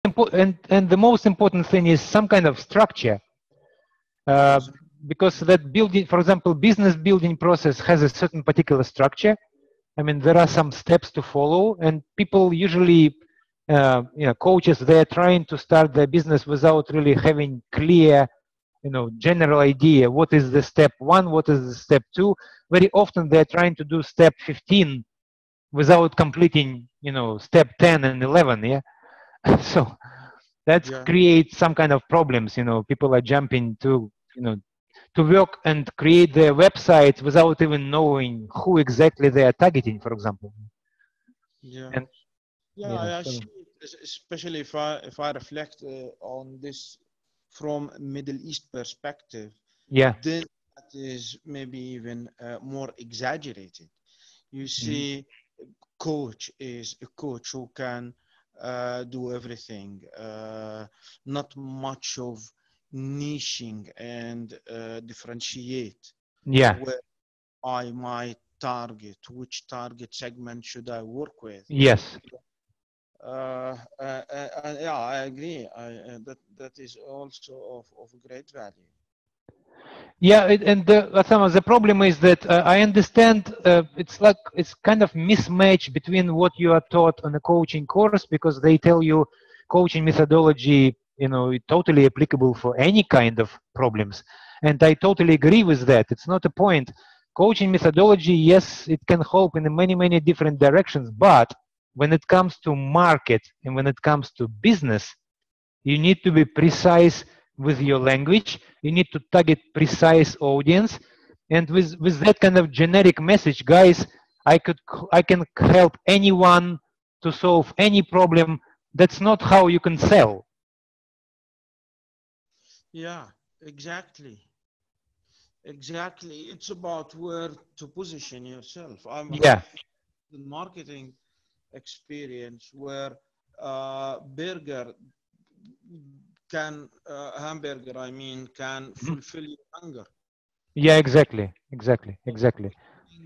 and the most important thing is some kind of structure. Because that building, for example, business building process has a certain particular structure. I mean, there are some steps to follow, and people usually, coaches, they're trying to start their business without really having clear, general idea. What is the step 1? What is the step 2? Very often they're trying to do step 15 without completing, step 10 and 11. Yeah. So that creates some kind of problems. People are jumping to, to work and create their websites without even knowing who exactly they are targeting, for example. I see it, especially if I reflect on this from Middle East perspective. Yeah. Then that is maybe even more exaggerated. You see, coach is a coach who can do everything, not much of niching and differentiate. Yeah. Where I might target, which target segment should I work with? Yes. Yeah, I agree. That is also of great value. Yeah, the problem is that I understand it's kind of mismatch between what you are taught on a coaching course, because they tell you coaching methodology, totally applicable for any kind of problems, and I totally agree with that. It's not a point. Coaching methodology, yes, it can help in many different directions, but when it comes to market and when it comes to business, you need to be precise with your language. You need to target precise audience, and with that kind of generic message, guys, I can help anyone to solve any problem. That's not how you can sell. Yeah, exactly. It's about where to position yourself. I have the marketing experience where hamburger can fulfill your hunger. Yeah, exactly.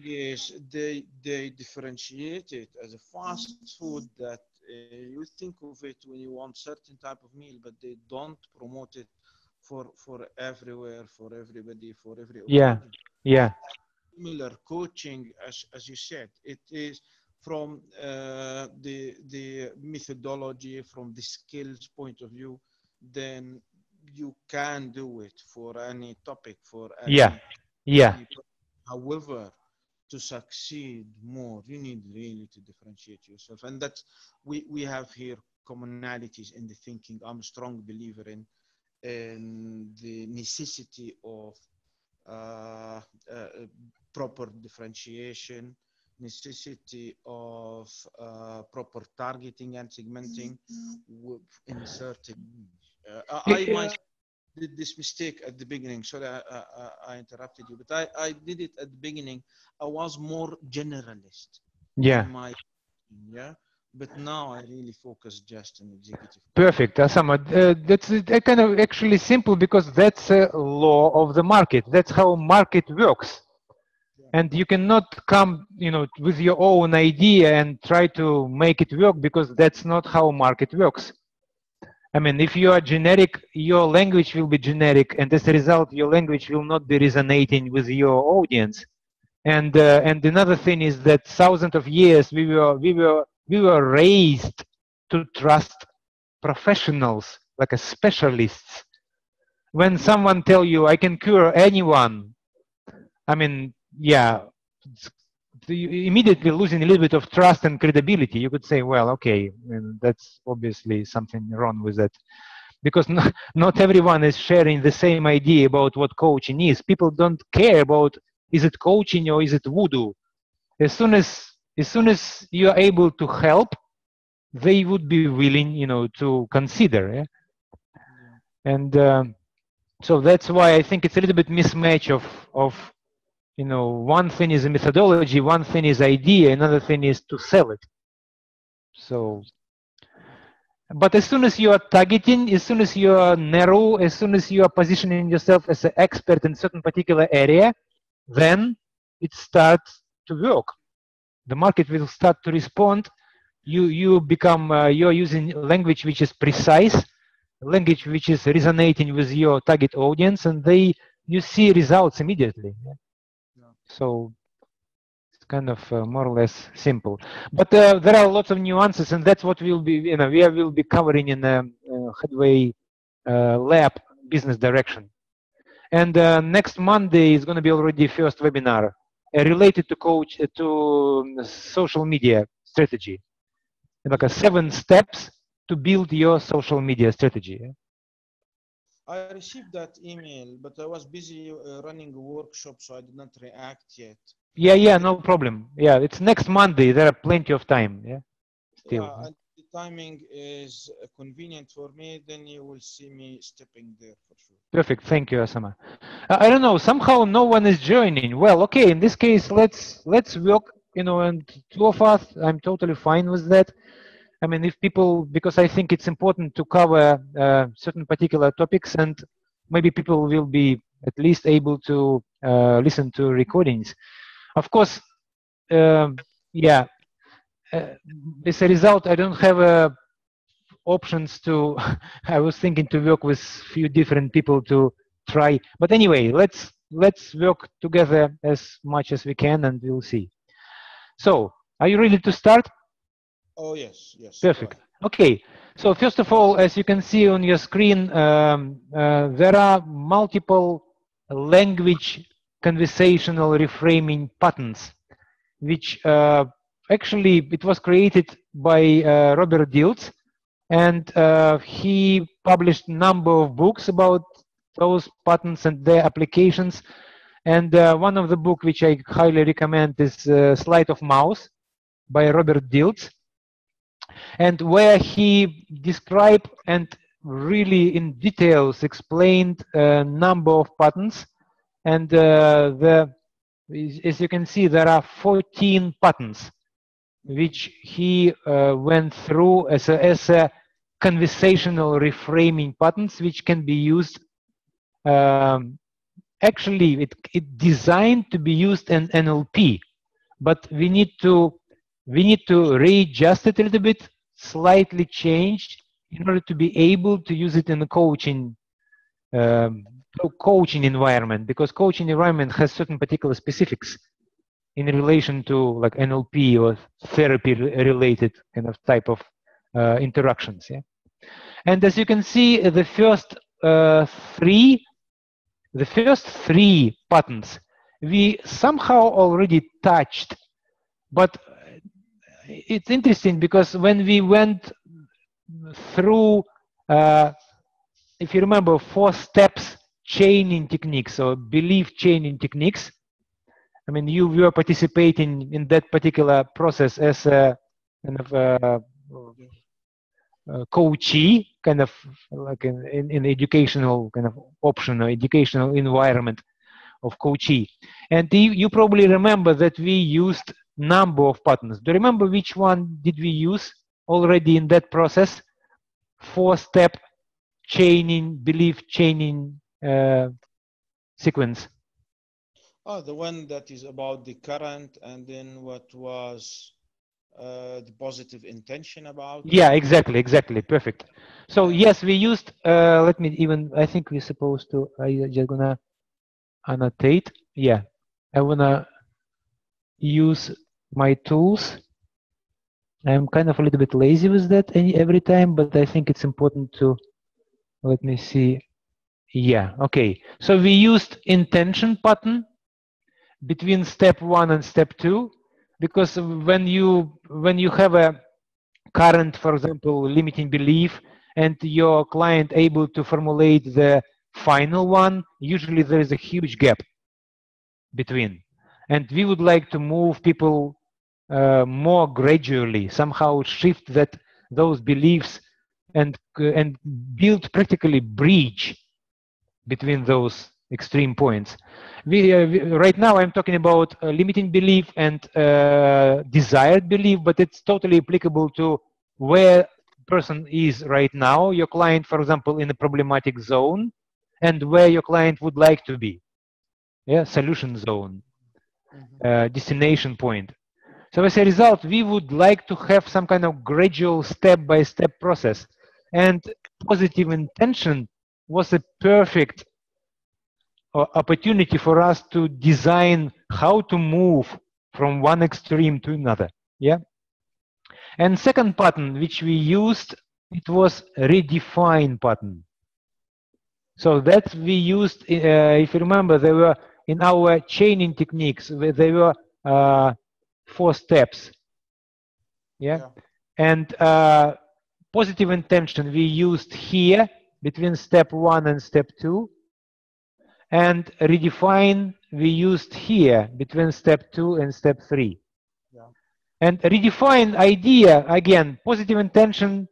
Yes, they differentiate it as a fast food that you think of it when you want certain type of meal, but they don't promote it for everywhere, for everybody, for every occasion. Yeah. Similar coaching, as you said, it is from the methodology, from the skills point of view. Then you can do it for any topic, for any. However, to succeed more, you need really to differentiate yourself, and that's we have here commonalities in the thinking. I'm a strong believer in the necessity of proper differentiation, necessity of proper targeting and segmenting in certain niche. I myself did this mistake at the beginning. Sorry, I interrupted you, but I did it at the beginning. I was more generalist in my but now I really focus just on executive. Perfect, Asama. That's kind of actually simple, because that's a law of the market. That's how market works. And you cannot come, with your own idea and try to make it work, because that's not how market works. I mean, if you are generic, your language will be generic, and as a result, your language will not be resonating with your audience. And another thing is that thousands of years we were raised to trust professionals, like a specialists. When someone tell you, I can cure anyone, I mean, you immediately losing a little bit of trust and credibility. You could say, well, okay, and that's obviously something wrong with that, because not everyone is sharing the same idea about what coaching is. People don't care about, is it coaching or is it voodoo. As soon as you are able to help, they would be willing, to consider. And so that's why I think it's a little bit mismatch of one thing is a methodology, one thing is idea, another thing is to sell it. So, but as soon as you are targeting, as soon as you are narrow, as soon as you are positioning yourself as an expert in certain particular area, then it starts to work. The market will start to respond, you become you're using language which is precise, language which is resonating with your target audience, and you see results immediately. Yeah. So it's kind of more or less simple. But there are lots of nuances, and that's what we'll be we will be covering in the Headway lab business direction. And next Monday is going to be already first webinar related to social media strategy, like 7 steps to build your social media strategy. I received that email, but I was busy running a workshop, so I did not react yet. Yeah, no problem. Yeah, it's next Monday. There are plenty of time. Yeah, still. Yeah, and the timing is convenient for me. Then you will see me stepping there for sure. Perfect. Thank you, Asama. I don't know. Somehow no one is joining. Well, okay. In this case, let's work. And 2 of us. I'm totally fine with that. I mean, if people, because I think it's important to cover certain particular topics, and maybe people will be at least able to listen to recordings. Of course, yeah. As a result, I don't have options to. I was thinking to work with few different people to try, but anyway, let's work together as much as we can, and we'll see. So, are you ready to start? Oh yes. Perfect. Okay. So first of all, as you can see on your screen, there are multiple language conversational reframing patterns, which actually it was created by Robert Dilts, and he published a number of books about those patterns and their applications. And one of the book which I highly recommend is Sleight of Mouse by Robert Dilts, and where he described and really in details explained a number of patterns. And as you can see, there are 14 patterns which he went through as a conversational reframing patterns, which can be used. Actually, it designed to be used in NLP, but we need to readjust it a little bit, slightly changed, in order to be able to use it in the coaching environment, because coaching environment has certain particular specifics in relation to like NLP or therapy related kind of type of interactions. Yeah, and as you can see, the first three patterns we somehow already touched, but it's interesting because when we went through, if you remember, 4 steps chaining techniques or belief chaining techniques, I mean, you were participating in that particular process as a kind of coachee, kind of like in educational kind of option or educational environment of coachee. And you probably remember that we used number of patterns. Do you remember which one did we use already in that process? 4-step chaining, belief chaining sequence. Oh, the one that is about the current, and then what was the positive intention about? Yeah, exactly, perfect. So yes, we used, let me even, I think we're supposed to, I'm just gonna annotate. Yeah, I wanna use my tools. I'm kind of a little bit lazy with that every time, but I think it's important to, let me see. Yeah, okay. So we used intention pattern between step 1 and step 2, because when you have a current, for example, limiting belief, and your client able to formulate the final one, usually there is a huge gap between. And we would like to move people more gradually, somehow shift those beliefs and build practically bridge between those extreme points. Right now I'm talking about limiting belief and desired belief, but it's totally applicable to where person is right now, your client, for example, in a problematic zone, and where your client would like to be. Yeah, solution zone, destination point. So as a result, we would like to have some kind of gradual step-by-step process. And positive intention was a perfect opportunity for us to design how to move from one extreme to another. Yeah. And second pattern which we used, it was redefine pattern. So that we used, if you remember, there were in our chaining techniques, there were 4 steps. Yeah. And positive intention we used here between step 1 and step 2. And redefine we used here between step 2 and step 3. Yeah. And redefine idea, again, positive intention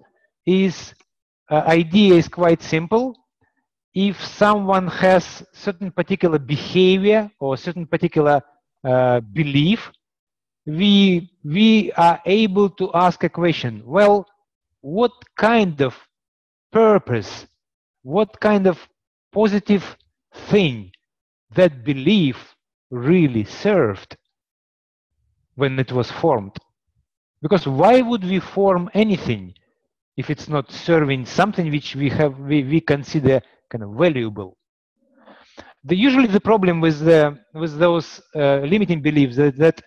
is, idea is quite simple. If someone has certain particular behavior or certain particular belief, we are able to ask a question. Well, what kind of purpose, what kind of positive thing that belief really served when it was formed? Because why would we form anything if it's not serving something which we consider kind of valuable? Usually the problem with those limiting beliefs that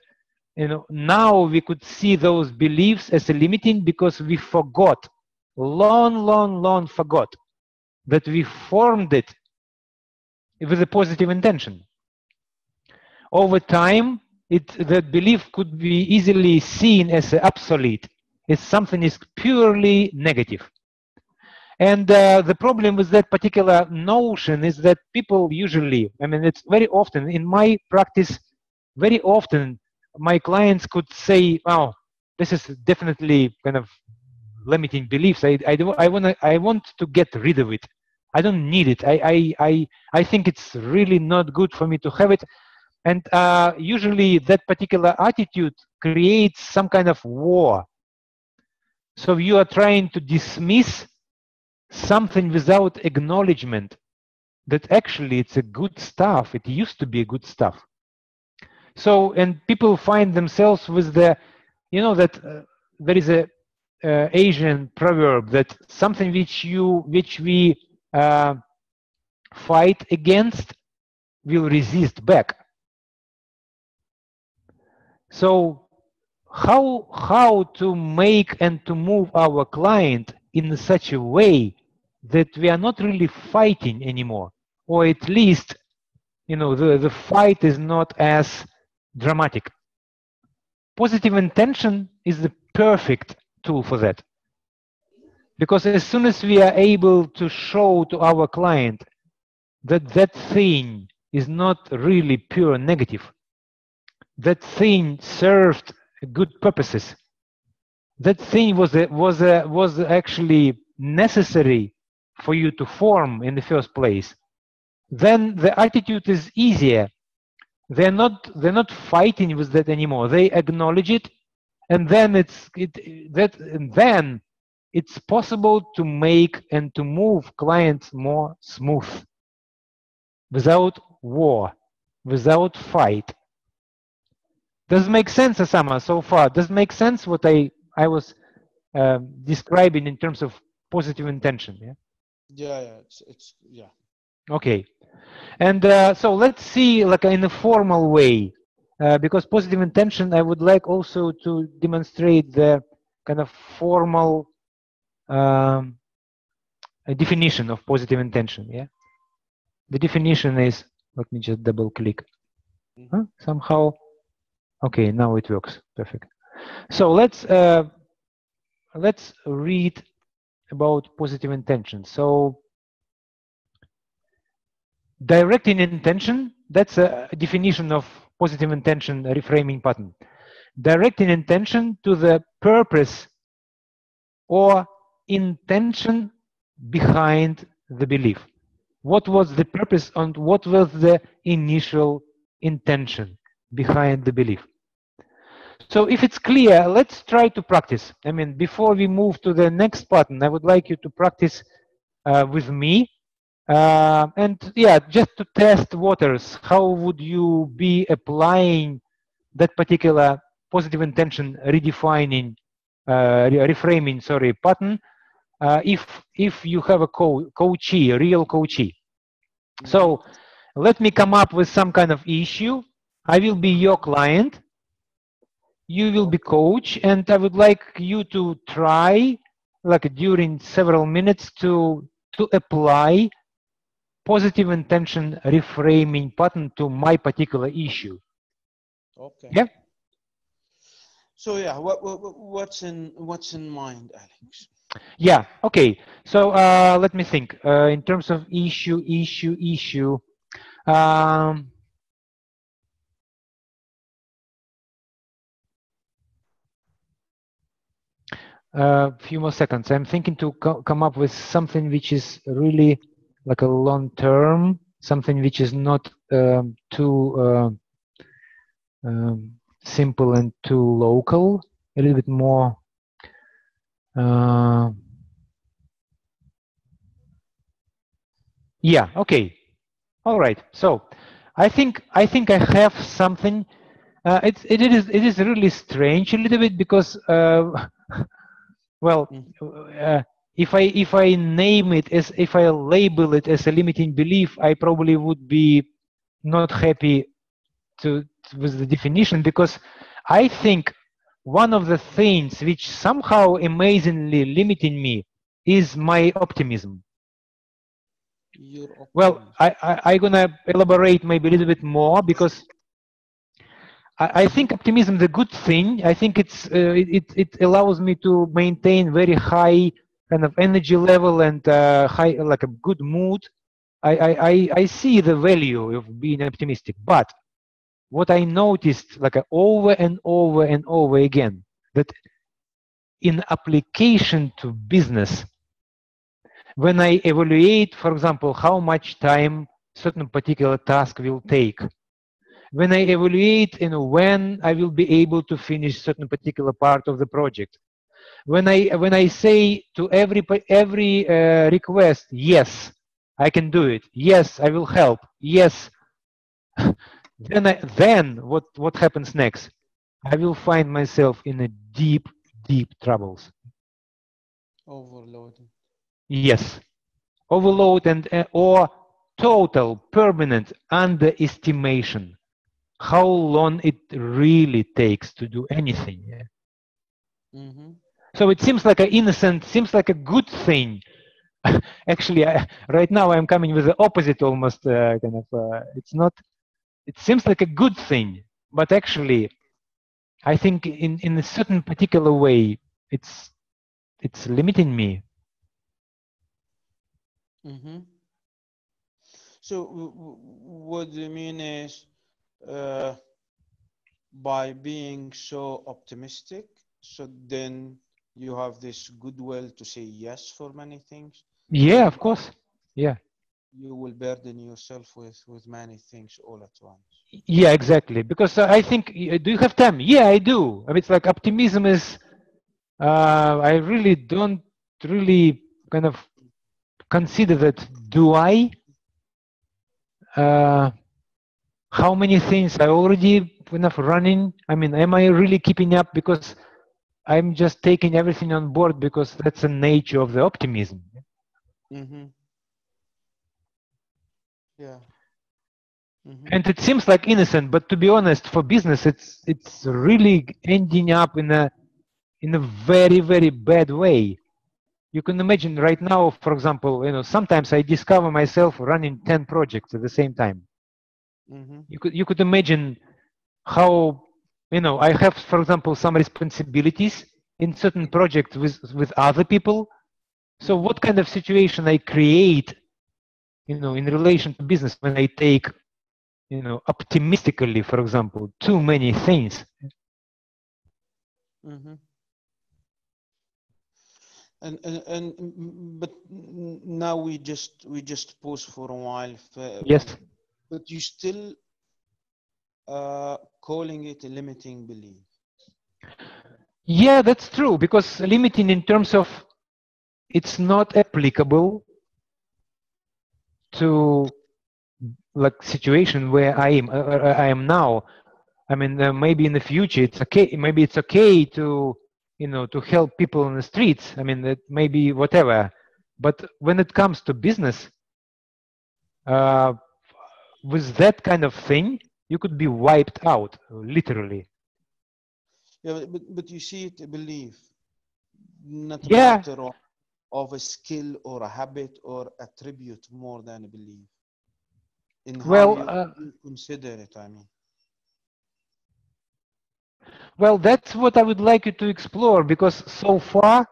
now we could see those beliefs as a limiting because we forgot, long forgot that we formed it with a positive intention. Over time, that belief could be easily seen as obsolete, as something is purely negative. And the problem with that particular notion is that people usually, I mean, it's very often in my practice, very often my clients could say, oh, this is definitely kind of limiting beliefs. I want to get rid of it. I don't need it. I think it's really not good for me to have it. And usually that particular attitude creates some kind of war. So you are trying to dismiss something without acknowledgement that actually it's a good stuff. It used to be a good stuff. So, and people find themselves with the, that there is a Asian proverb that something which we fight against will resist back. So how to make and to move our client in such a way that we are not really fighting anymore, or at least, the fight is not as dramatic. Positive intention is the perfect tool for that. Because as soon as we are able to show to our client that that thing is not really pure negative, that thing served good purposes, that thing was actually necessary for you to form in the first place, then the attitude is easier. They're not fighting with that anymore. They acknowledge it, and then it's possible to make and to move clients more smooth, without war, without fight. Does it make sense, Osama, so far? Does it make sense what I was describing in terms of positive intention? Yeah, yeah. Okay, and so let's see, like in a formal way, because positive intention, I would like also to demonstrate the kind of formal definition of positive intention. Yeah, the definition is, let me just double click. Somehow, okay, now it works perfect. So let's read about positive intention. So directing intention, that's a definition of positive intention reframing pattern. Directing intention to the purpose or intention behind the belief. What was the purpose and what was the initial intention behind the belief? So if it's clear, let's try to practice. I mean, before we move to the next pattern, I would like you to practice with me. And yeah, just to test waters, how would you be applying that particular positive intention redefining, reframing, sorry, pattern, if you have a coachee, a real coachee. So let me come up with some kind of issue. I will be your client. You will be coach, and I would like you to try, like during several minutes, to apply positive intention reframing pattern to my particular issue. Okay. Yeah. So yeah, what's in mind, Alex? Yeah. Okay. So let me think. In terms of issue. Few more seconds. I'm thinking to come up with something which is really like a long term, something which is not too simple and too local, a little bit more. Yeah. Okay. All right. So I think I have something. It is really strange a little bit because well, if I name it as, if I label it as a limiting belief, I probably would be not happy with the definition, because I think one of the things which somehow amazingly limiting me is my optimism. Well, I'm gonna elaborate maybe a little bit more, because I think optimism is a good thing. I think it allows me to maintain very high kind of energy level and high, like a good mood. I see the value of being optimistic, but what I noticed, like over and over and over again, that in application to business, when I evaluate, for example, how much time certain particular task will take, when I evaluate, when I will be able to finish certain particular part of the project, when I say to every request, yes, I can do it, yes, I will help, yes, then what happens next? I will find myself in a deep troubles. Overloading. Yes, overload and or total permanent underestimation. How long it really takes to do anything. Yeah? So it seems like an innocent, seems like a good thing. Actually, right now I'm coming with the opposite almost kind of. It's not. It seems like a good thing, but actually, I think in a certain particular way, it's limiting me. So what you mean is, by being so optimistic, so then you have this goodwill to say yes for many things. Yeah, of course. Yeah. You will burden yourself with many things all at once. Yeah, exactly. Because I think, do you have time? Yeah, I do. I mean, it's like optimism is. I really don't really kind of consider that. Do I? How many things I already kind of running? I mean, am I really keeping up? Because I'm just taking everything on board because that's the nature of the optimism. Yeah. And it seems like innocent, but to be honest, for business, it's really ending up in a very bad way. You can imagine right now, for example, sometimes I discover myself running 10 projects at the same time. You could imagine how, I have, for example, some responsibilities in certain projects with other people. So what kind of situation I create, in relation to business when I take, optimistically, for example, too many things. But now we just pause for a while. Yes. But you still calling it a limiting belief. Yeah, that's true, because limiting in terms of it's not applicable to like situation where I am now. I mean, maybe in the future it's okay. Maybe it's okay to, you know, to help people in the streets. I mean, it maybe whatever. But when it comes to business, uh, with that kind of thing, you could be wiped out, literally. Yeah, but you see it a belief, not a Yeah. matter of a skill or a habit or attribute more than a belief in how Well, you consider it, I mean. well, that's what I would like you to explore, because so far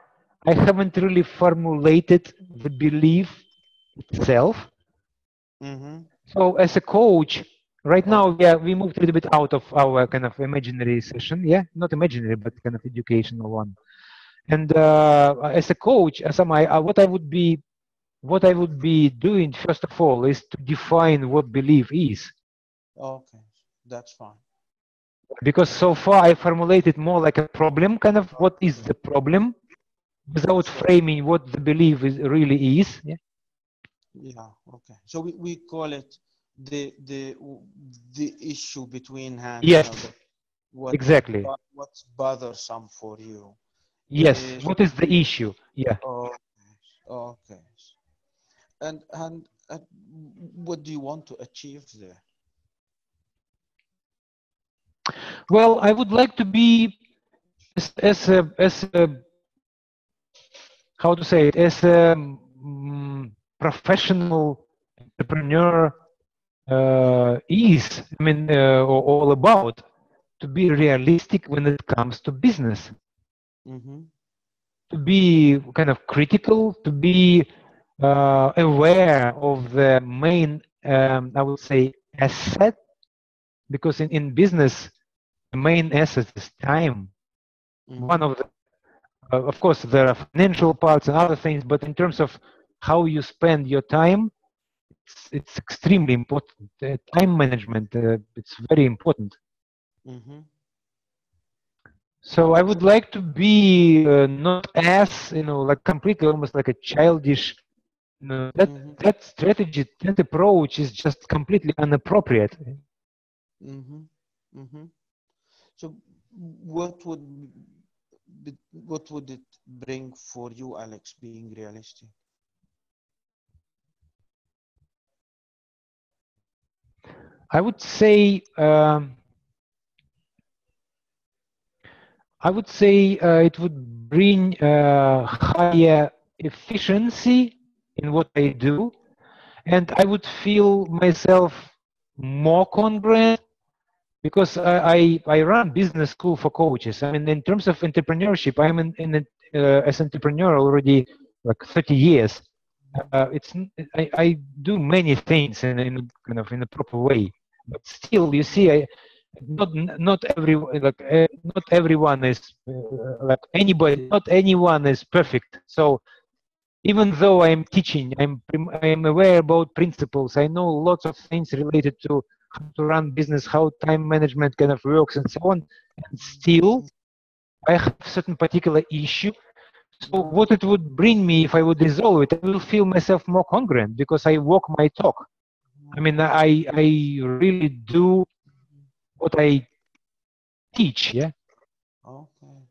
I haven't really formulated the belief itself. Mm-hmm. So as a coach, right Okay. now, yeah, we moved a little bit out of our kind of imaginary session. Yeah, not imaginary, but kind of educational one. And as a coach, as what I would be doing first of all is to define what belief is, Okay. That's fine. because so far I formulated more like a problem, kind of what is the problem, without So, framing what the belief is really is. Yeah. yeah, okay. So we call it the issue between hands, you know, Yes, that exactly. what's bothersome for you Yes. is What is the issue? Yeah. okay, okay. And what do you want to achieve there? Well, I would like to be as a how to say it, as a professional entrepreneur is, I mean, all about, to be realistic when it comes to business, Mm-hmm. to be kind of critical, to be aware of the main, I would say, asset, because in business, the main asset is time. One Mm-hmm. of the, of course, there are financial parts and other things, but in terms of how you spend your time, it's extremely important. Time management, it's very important. Mm-hmm. So I would like to be not as, you know, like completely almost like a childish. No, Mm-hmm. that strategy, that approach is just completely inappropriate. Mm-hmm. Mm-hmm. So what would what would it bring for you, Alex, being realistic? I would say, it would bring higher efficiency in what I do, and I would feel myself more congruent, because I run business school for coaches. I mean, in terms of entrepreneurship, I'm as entrepreneur already like 30 years. I do many things in kind of in a proper way, but still, you see, not not everyone is like anybody. Not anyone is perfect. So even though I'm teaching, I'm aware about principles. I know lots of things related to how to run business, how time management kind of works, and so on. And still, I have certain particular issue. So Mm-hmm. what it would bring me if I would resolve it, I will feel myself more congruent, because I walk my talk. I mean, I really do what I teach. Yeah. Okay.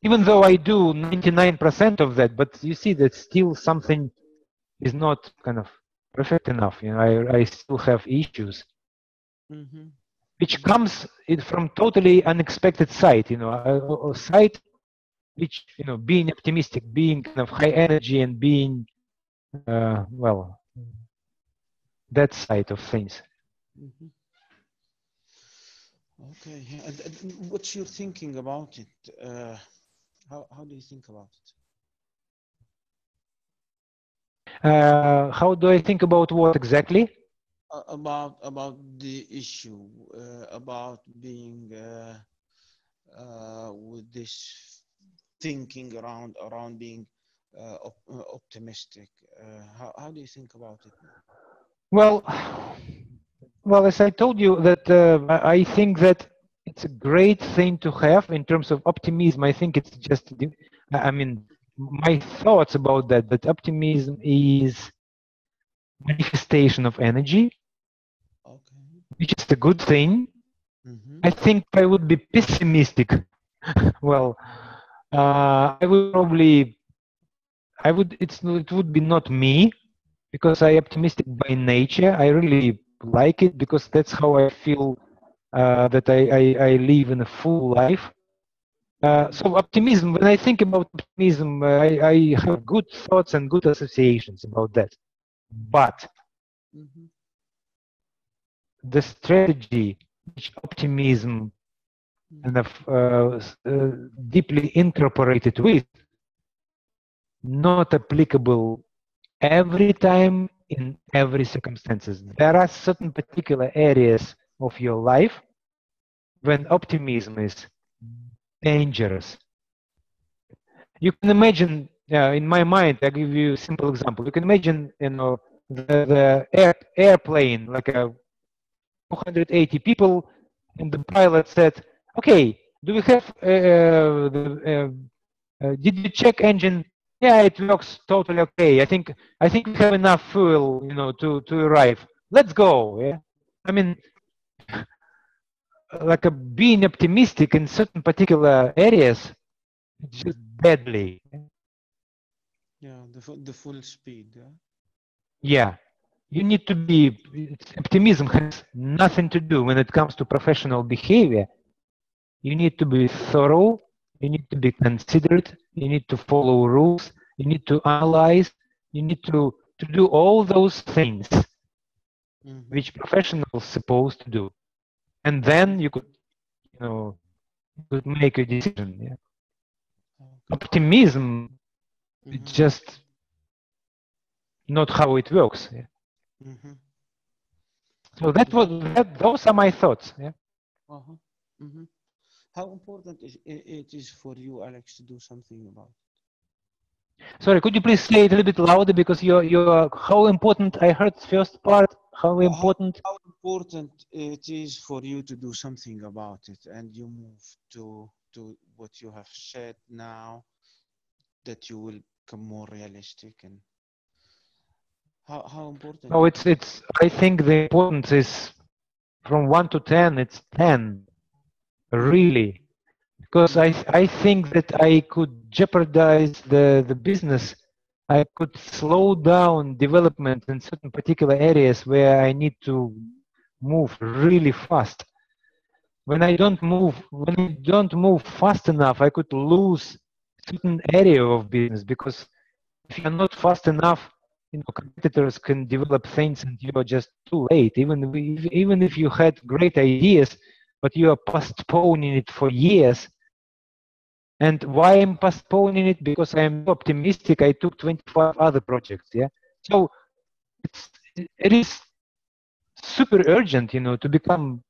Even though I do 99% of that, but you see that still something is not kind of perfect enough. You know, I still have issues, Mm-hmm. which Mm-hmm. comes from totally unexpected side. You know, a side which, you know, being optimistic, being kind of high energy, and being well, that side of things. Mm-hmm. Okay. And what's your thinking about it? How do you think about it? How do I think about what exactly? About the issue, about being with this thinking around being optimistic. How do you think about it? Well, well, as I told you, that I think that it's a great thing to have in terms of optimism. I think it's just, I mean, my thoughts about that. That optimism is manifestation of energy, Okay. which is a good thing. Mm-hmm. I think I would be pessimistic. Well, I would probably, it would be not me, because I optimistic by nature. I really like it because that's how I feel that I live in a full life. So optimism, when I think about optimism, I have good thoughts and good associations about that. But Mm-hmm. the strategy which optimism kind of deeply incorporated with, not applicable every time in every circumstances. There are certain particular areas of your life when optimism is dangerous. You can imagine, in my mind, I give you a simple example. You can imagine, the airplane, like a 280 people, and the pilot said, "Okay, do we have did you check engine? Yeah, it works totally okay. I think we have enough fuel, to arrive. Let's go." Yeah, I mean, like being optimistic in certain particular areas, it's just deadly. Yeah, the full speed. Yeah. Yeah, you need to be. Optimism has nothing to do when it comes to professional behavior. You need to be thorough. You need to be considerate. You need to follow rules. You need to analyze. You need to do all those things Mm-hmm. which professionals supposed to do, and then you could make a decision. Yeah. Okay. Optimism is Mm-hmm. just not how it works. Yeah. Mm-hmm. So that was How that. Those are my thoughts. Yeah. uh-huh. Mm-hmm. How important it is for you, Alex, to do something about Sorry, could you please say it a little bit louder because you're how important? I heard first part. How important? how important it is for you to do something about it, and you move to what you have said now, that you will become more realistic, and how important No, it it's is. it's. I think the importance is from 1 to 10. It's 10, Mm-hmm. really, because I Mm-hmm. I think that I could jeopardize the business. I could slow down development in certain particular areas where I need to move really fast. When I don't move fast enough, I could lose certain area of business, because if you're not fast enough, competitors can develop things and you're just too late. Even if you had great ideas, but you are postponing it for years. And why I'm postponing it? Because I am optimistic. I took 25 other projects. Yeah. So it is super urgent, to become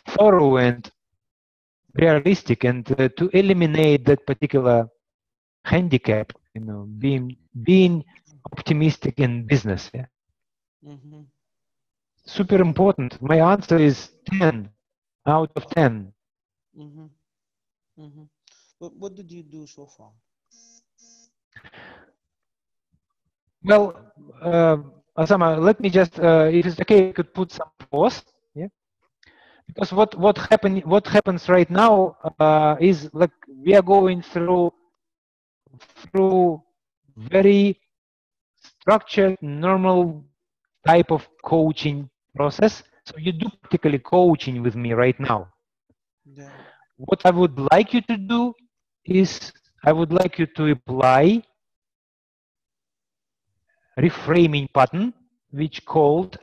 thorough and realistic, and to eliminate that particular handicap, being optimistic in business. Yeah. Mm-hmm. Super Mm-hmm. important. My answer is 10 out of 10. Mm-hmm. Mm-hmm. What did you do so far? Well, Osama, let me just, if it's okay, I could put some pause. Yeah. Because what happens right now is like we are going through very structured, normal type of coaching process. So you do practically coaching with me right now. Yeah. What I would like you to do is I would like you to apply reframing pattern, which called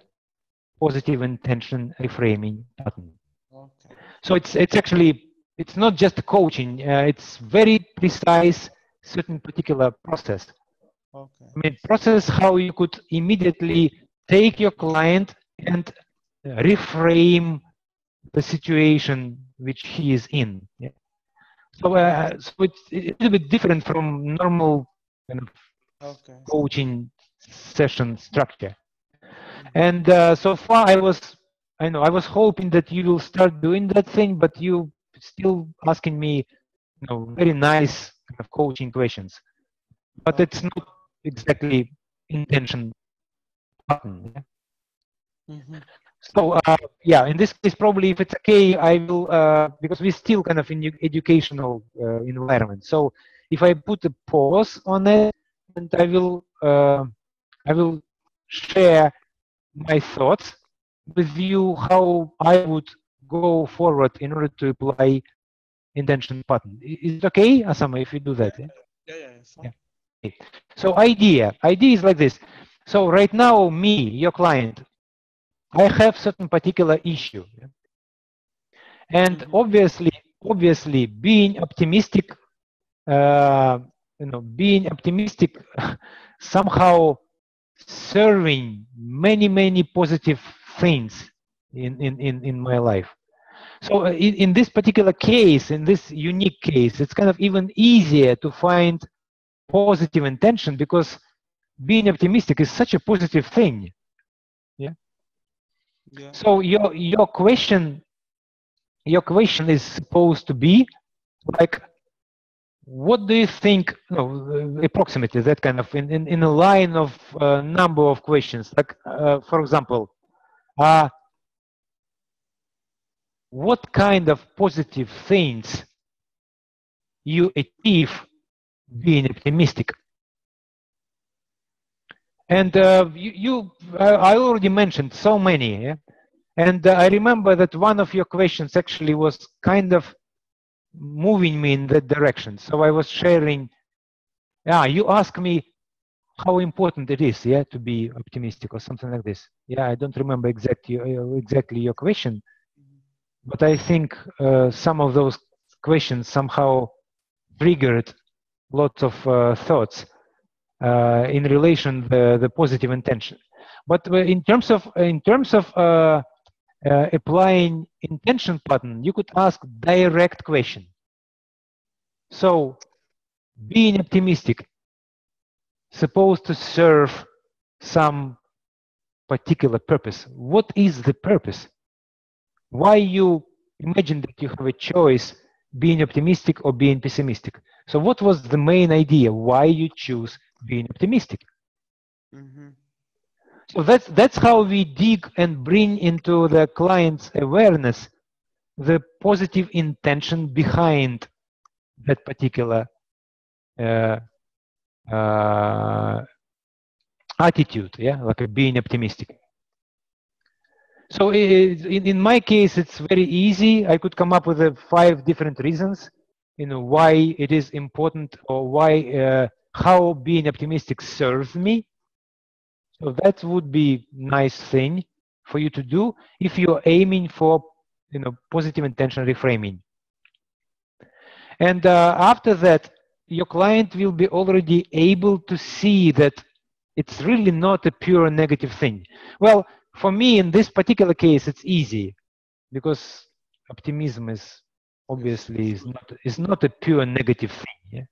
positive intention reframing pattern. Okay. So it's actually it's not just coaching. It's very precise, certain particular process. Okay. I mean, process how you could immediately take your client and reframe the situation which he is in. Yeah. So it's a little bit different from normal kind of Okay. coaching session structure. Mm-hmm. And so far, I was hoping that you will start doing that thing, but you still asking me, very nice kind of coaching questions. But it's Okay. not exactly intention pattern. Yeah? Mm-hmm. So yeah, in this case, probably if it's okay, I will because we're still kind of in educational environment. So if I put a pause on it, and I will share my thoughts with you how I would go forward in order to apply intention pattern. Is it okay, Asama, if you do Yeah, that? Yeah. yeah, fine. Yeah. So idea is like this. So right now, me, your client, I have certain particular issue, and obviously, being optimistic, being optimistic, somehow serving many positive things in my life. So in this particular case, in this unique case, it's kind of even easier to find positive intention because being optimistic is such a positive thing. Yeah. Yeah. So your question is supposed to be like, what do you think? No, approximately that kind of in a line of number of questions. Like for example, what kind of positive things you achieve being optimistic? And I already mentioned so many. Yeah? And I remember that one of your questions actually was kind of moving me in that direction. So I was sharing, you asked me how important it is, to be optimistic or something like this. Yeah, I don't remember exactly your question, but I think some of those questions somehow triggered lots of thoughts in relation the positive intention. But in terms of applying intention pattern, you could ask direct question. So being optimistic supposed to serve some particular purpose. What is the purpose? Why you imagine that you have a choice being optimistic or being pessimistic? So what was the main idea? Why you choose being optimistic? So that's how we dig and bring into the client's awareness the positive intention behind that particular attitude, like being optimistic. So in my case, it's very easy. I could come up with 5 different reasons, why it is important or why how being optimistic serves me. So that would be nice thing for you to do if you're aiming for positive intention reframing. And after that, your client will be already able to see that it's really not a pure negative thing. Well, for me, in this particular case, it's easy because optimism is obviously is not a pure negative thing. Yeah?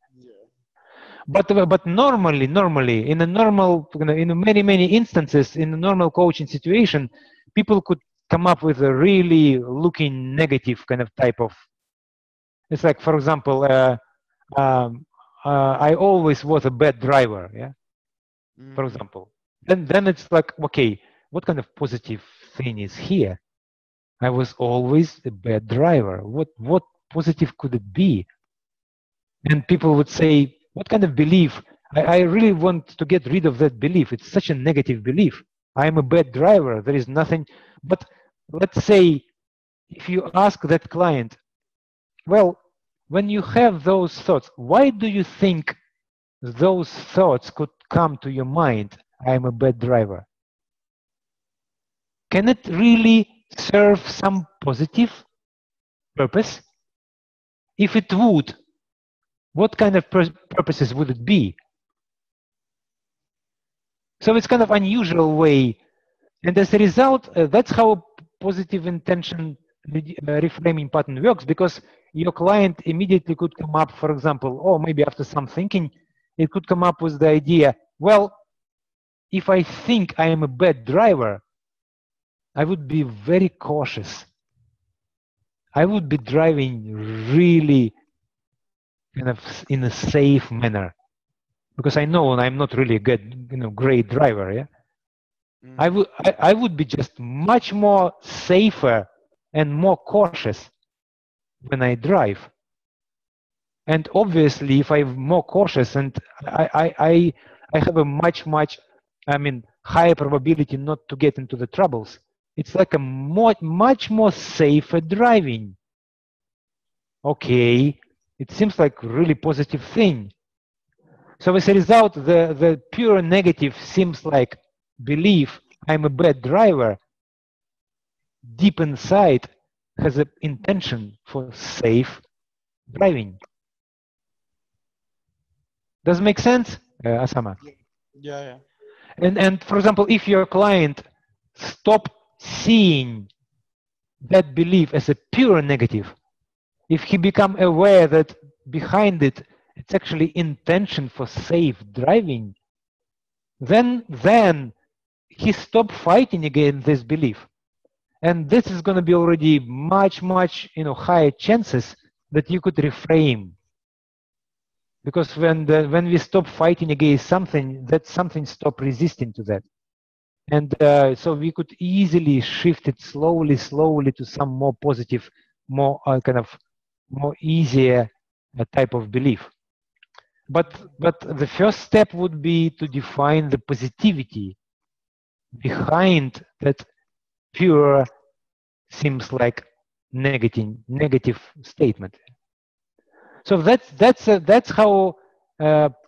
But normally in a normal, in many instances, in a normal coaching situation, people could come up with a really looking negative kind of type of. It's like, for example, I always was a bad driver. Yeah. For example, then it's like, okay, what kind of positive thing is here? I was always a bad driver. What positive could it be? And people would say, what kind of belief? I really want to get rid of that belief. It's such a negative belief. I'm a bad driver. There is nothing. But let's say if you ask that client, well, when you have those thoughts, why do you think those thoughts could come to your mind? I'm a bad driver. Can it really serve some positive purpose? If it would, what kind of purposes would it be? So it's kind of unusual way. And as a result, that's how positive intention reframing pattern works, because your client immediately could come up, for example, or maybe after some thinking, it could come up with the idea, well, if I think I am a bad driver, I would be very cautious. I would be driving really kind of in a safe manner, because I know I'm not really a good, great driver. Yeah. I would be just much more safer and more cautious when I drive. And obviously, if I'm more cautious and I have a much, higher probability not to get into the troubles. It's like a much more safer driving. Okay, it seems like a really positive thing. So as a result, the pure negative seems like belief I'm a bad driver deep inside has an intention for safe driving. Does it make sense, Asama? Yeah. And for example, if your client stop seeing that belief as a pure negative, if he become aware that behind it, it's actually intention for safe driving, then he stop fighting against this belief. And this is going to be already much higher chances that you could reframe. Because when we stop fighting against something, that something stop resisting to that. And so we could easily shift it slowly to some more positive, more more easier type of belief. But the first step would be to define the positivity behind that pure seems like negative statement. So that's how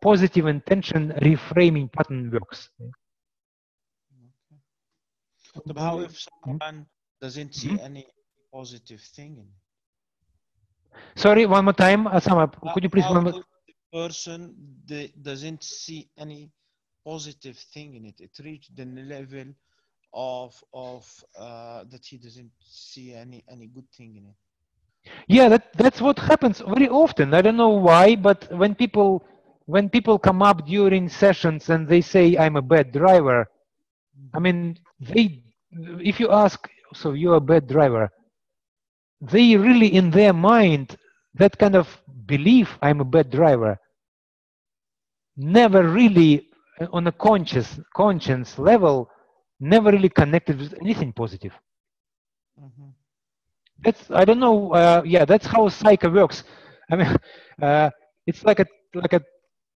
positive intention reframing pattern works. But how if someone doesn't see any positive thing in it? Sorry, one more time, Asama. Could you please? How if the person doesn't see any positive thing in it? It reached the level of that he doesn't see any good thing in it. Yeah, that's what happens very often. I don't know why, but when people come up during sessions and they say I'm a bad driver, I mean, if you ask, so you're a bad driver, they really in their mind that kind of belief I'm a bad driver never really on a conscience level never really connected with anything positive. That's I don't know. Yeah, that's how psyche works. I mean, it's like a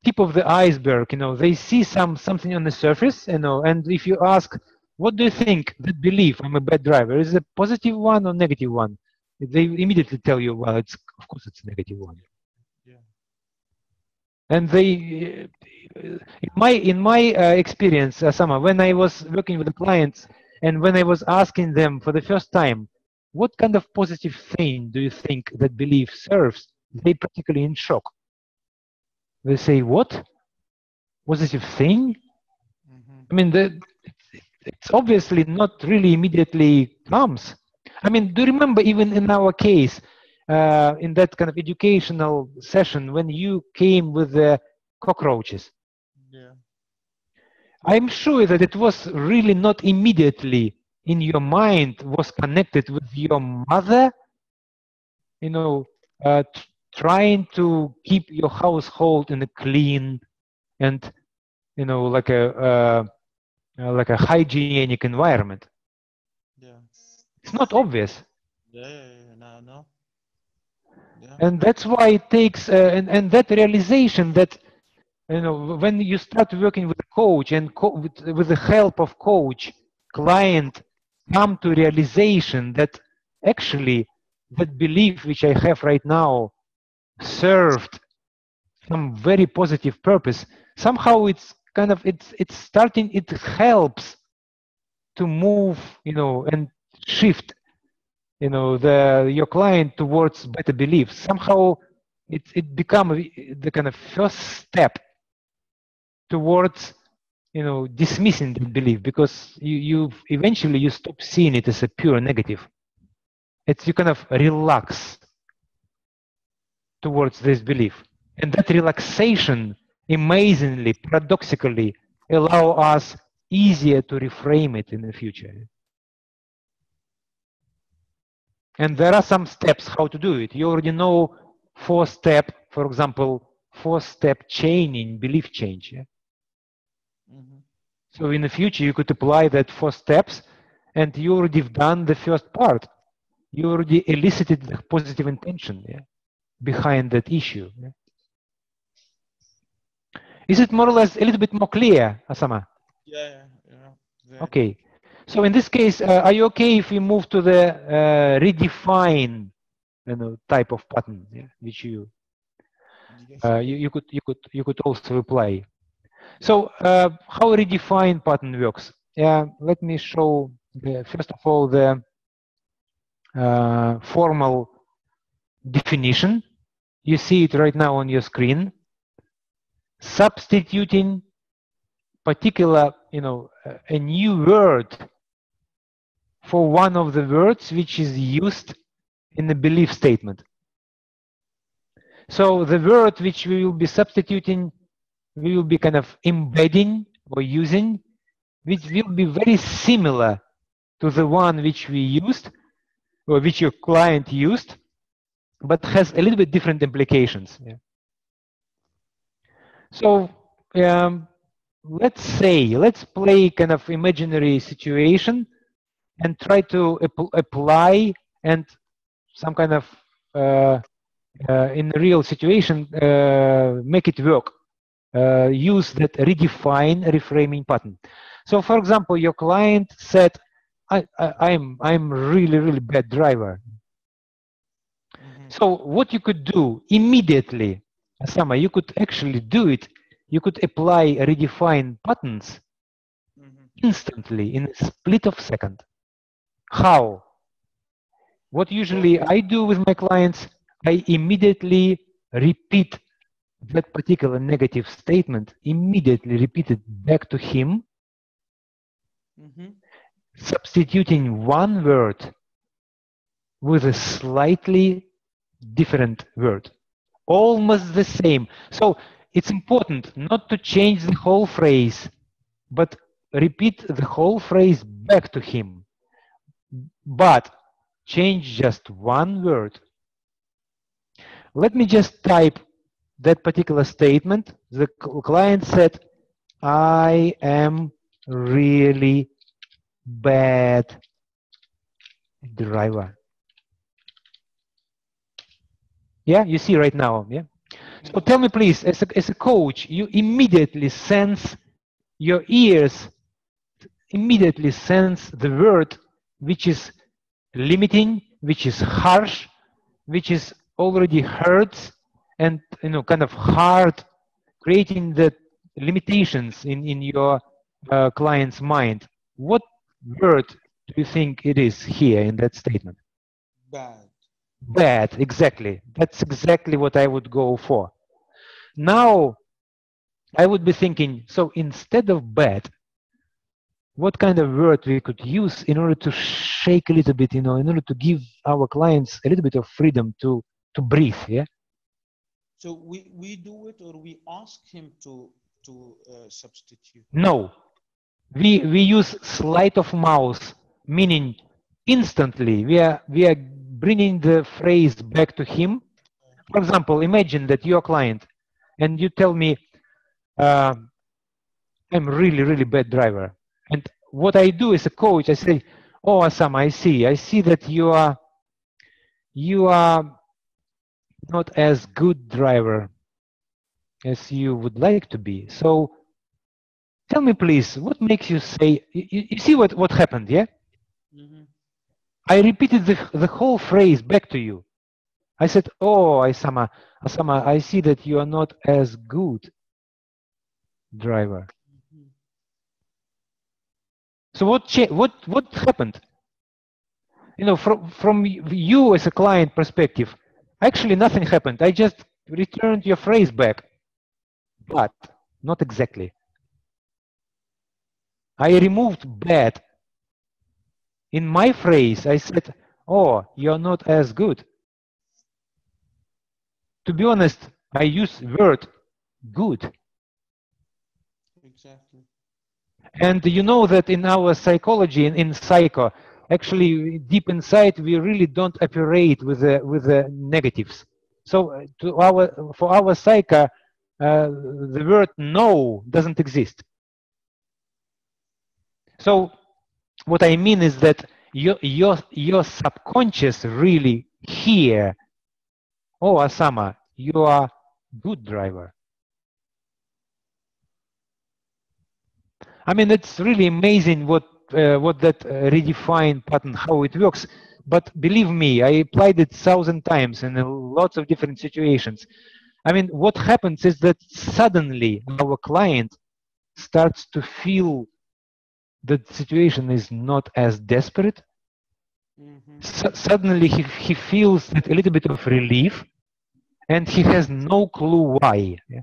tip of the iceberg. You know, they see something on the surface. You know, and if you ask, what do you think that belief I'm a bad driver is a positive one or negative one? They immediately tell you, well, it's of course it's a negative one. Yeah. And they, in my experience, Sama, when I was working with the clients and when I was asking them for the first time, what kind of positive thing do you think that belief serves? They practically in shock. They say, what? Positive thing? I mean, it's obviously not really immediately comes. I mean, do you remember even in our case, in that kind of educational session when you came with the cockroaches? Yeah. I'm sure that it was really not immediately in your mind was connected with your mother, you know, trying to keep your household in a clean and, you know, like a hygienic environment. Yeah. It's not obvious. Yeah. No. Yeah. And that's why it takes, and that realization that, you know, when you start working with a coach and with the help of coach, client come to realization that actually that belief which I have right now served some very positive purpose. Somehow it's kind of, it's starting, it helps to move, you know, and shift, you know, your client towards better beliefs. Somehow it become the kind of first step towards, you know, dismissing the belief, because you eventually you stop seeing it as a pure negative. It's you kind of relax towards this belief, and that relaxation amazingly, paradoxically, allow us easier to reframe it in the future. And there are some steps how to do it. You already know 4-step, for example, 4-step chaining belief change. Yeah? So in the future, you could apply that 4 steps, and you already have done the first part. You already elicited the positive intention, yeah, behind that issue. Yeah. Is it more or less a little bit more clear, Asama? Yeah, yeah. Very. Okay. So in this case, are you okay if we move to the redefine, type of pattern, yeah, which you could also apply. So how a redefine pattern works? Let me show first of all the formal definition. You see it right now on your screen. Substituting particular, a new word for one of the words which is used in the belief statement. So the word which we will be substituting, we will be kind of embedding or using, which will be very similar to the one which we used or which your client used, but has a little bit different implications. Yeah. So let's play kind of imaginary situation and try to apply and some kind of in a real situation make it work. Use that redefine reframing pattern. So for example, your client said, I'm really bad driver. So what you could do immediately, Asama, you could actually do it. You could apply redefine patterns instantly in a split of second. How? What usually I do with my clients, I immediately repeat that particular negative statement, immediately repeat it back to him, substituting one word with a slightly different word, almost the same. So it's important not to change the whole phrase, but repeat the whole phrase back to him, but change just one word. Let me just type that particular statement. The client said, I am really bad driver. Yeah, you see right now. Yeah. So tell me, please, as a coach, you immediately sense your ears immediately sense the word which is limiting, which is harsh, which is already hurts, and kind of hard, creating the limitations in your client's mind. What word do you think it is here in that statement? Bad. Bad, exactly. That's exactly what I would go for. Now, I would be thinking, so instead of bad, what kind of word we could use in order to shake a little bit, in order to give our clients a little bit of freedom to breathe, yeah? So we do it, or we ask him to substitute? No, we use sleight of mouth, meaning instantly we are bringing the phrase back to him. For example, imagine that you're a client and you tell me, I'm really bad driver. And what I do as a coach, I say, oh, Asama, I see that you are not as good driver as you would like to be. So tell me, please, what makes you say, you see what happened, yeah? I repeated the whole phrase back to you. I said, oh, Asama, I see that you are not as good driver. So what happened? From you as a client perspective, actually nothing happened. I just returned your phrase back, but not exactly. I removed bad. In my phrase, I said, oh, you're not as good. To be honest, I use word good. Exactly. And you know that in our psychology, in psycho, actually deep inside, we really don't operate with the negatives. So for our psycho, the word no doesn't exist. So what I mean is that your subconscious really hear, oh, Asama, you are good driver. I mean, it's really amazing what that redefine pattern, how it works. But believe me, I applied it 1,000 times in lots of different situations. I mean, what happens is that suddenly our client starts to feel that the situation is not as desperate. Suddenly he feels that a little bit of relief, and he has no clue why. Yeah.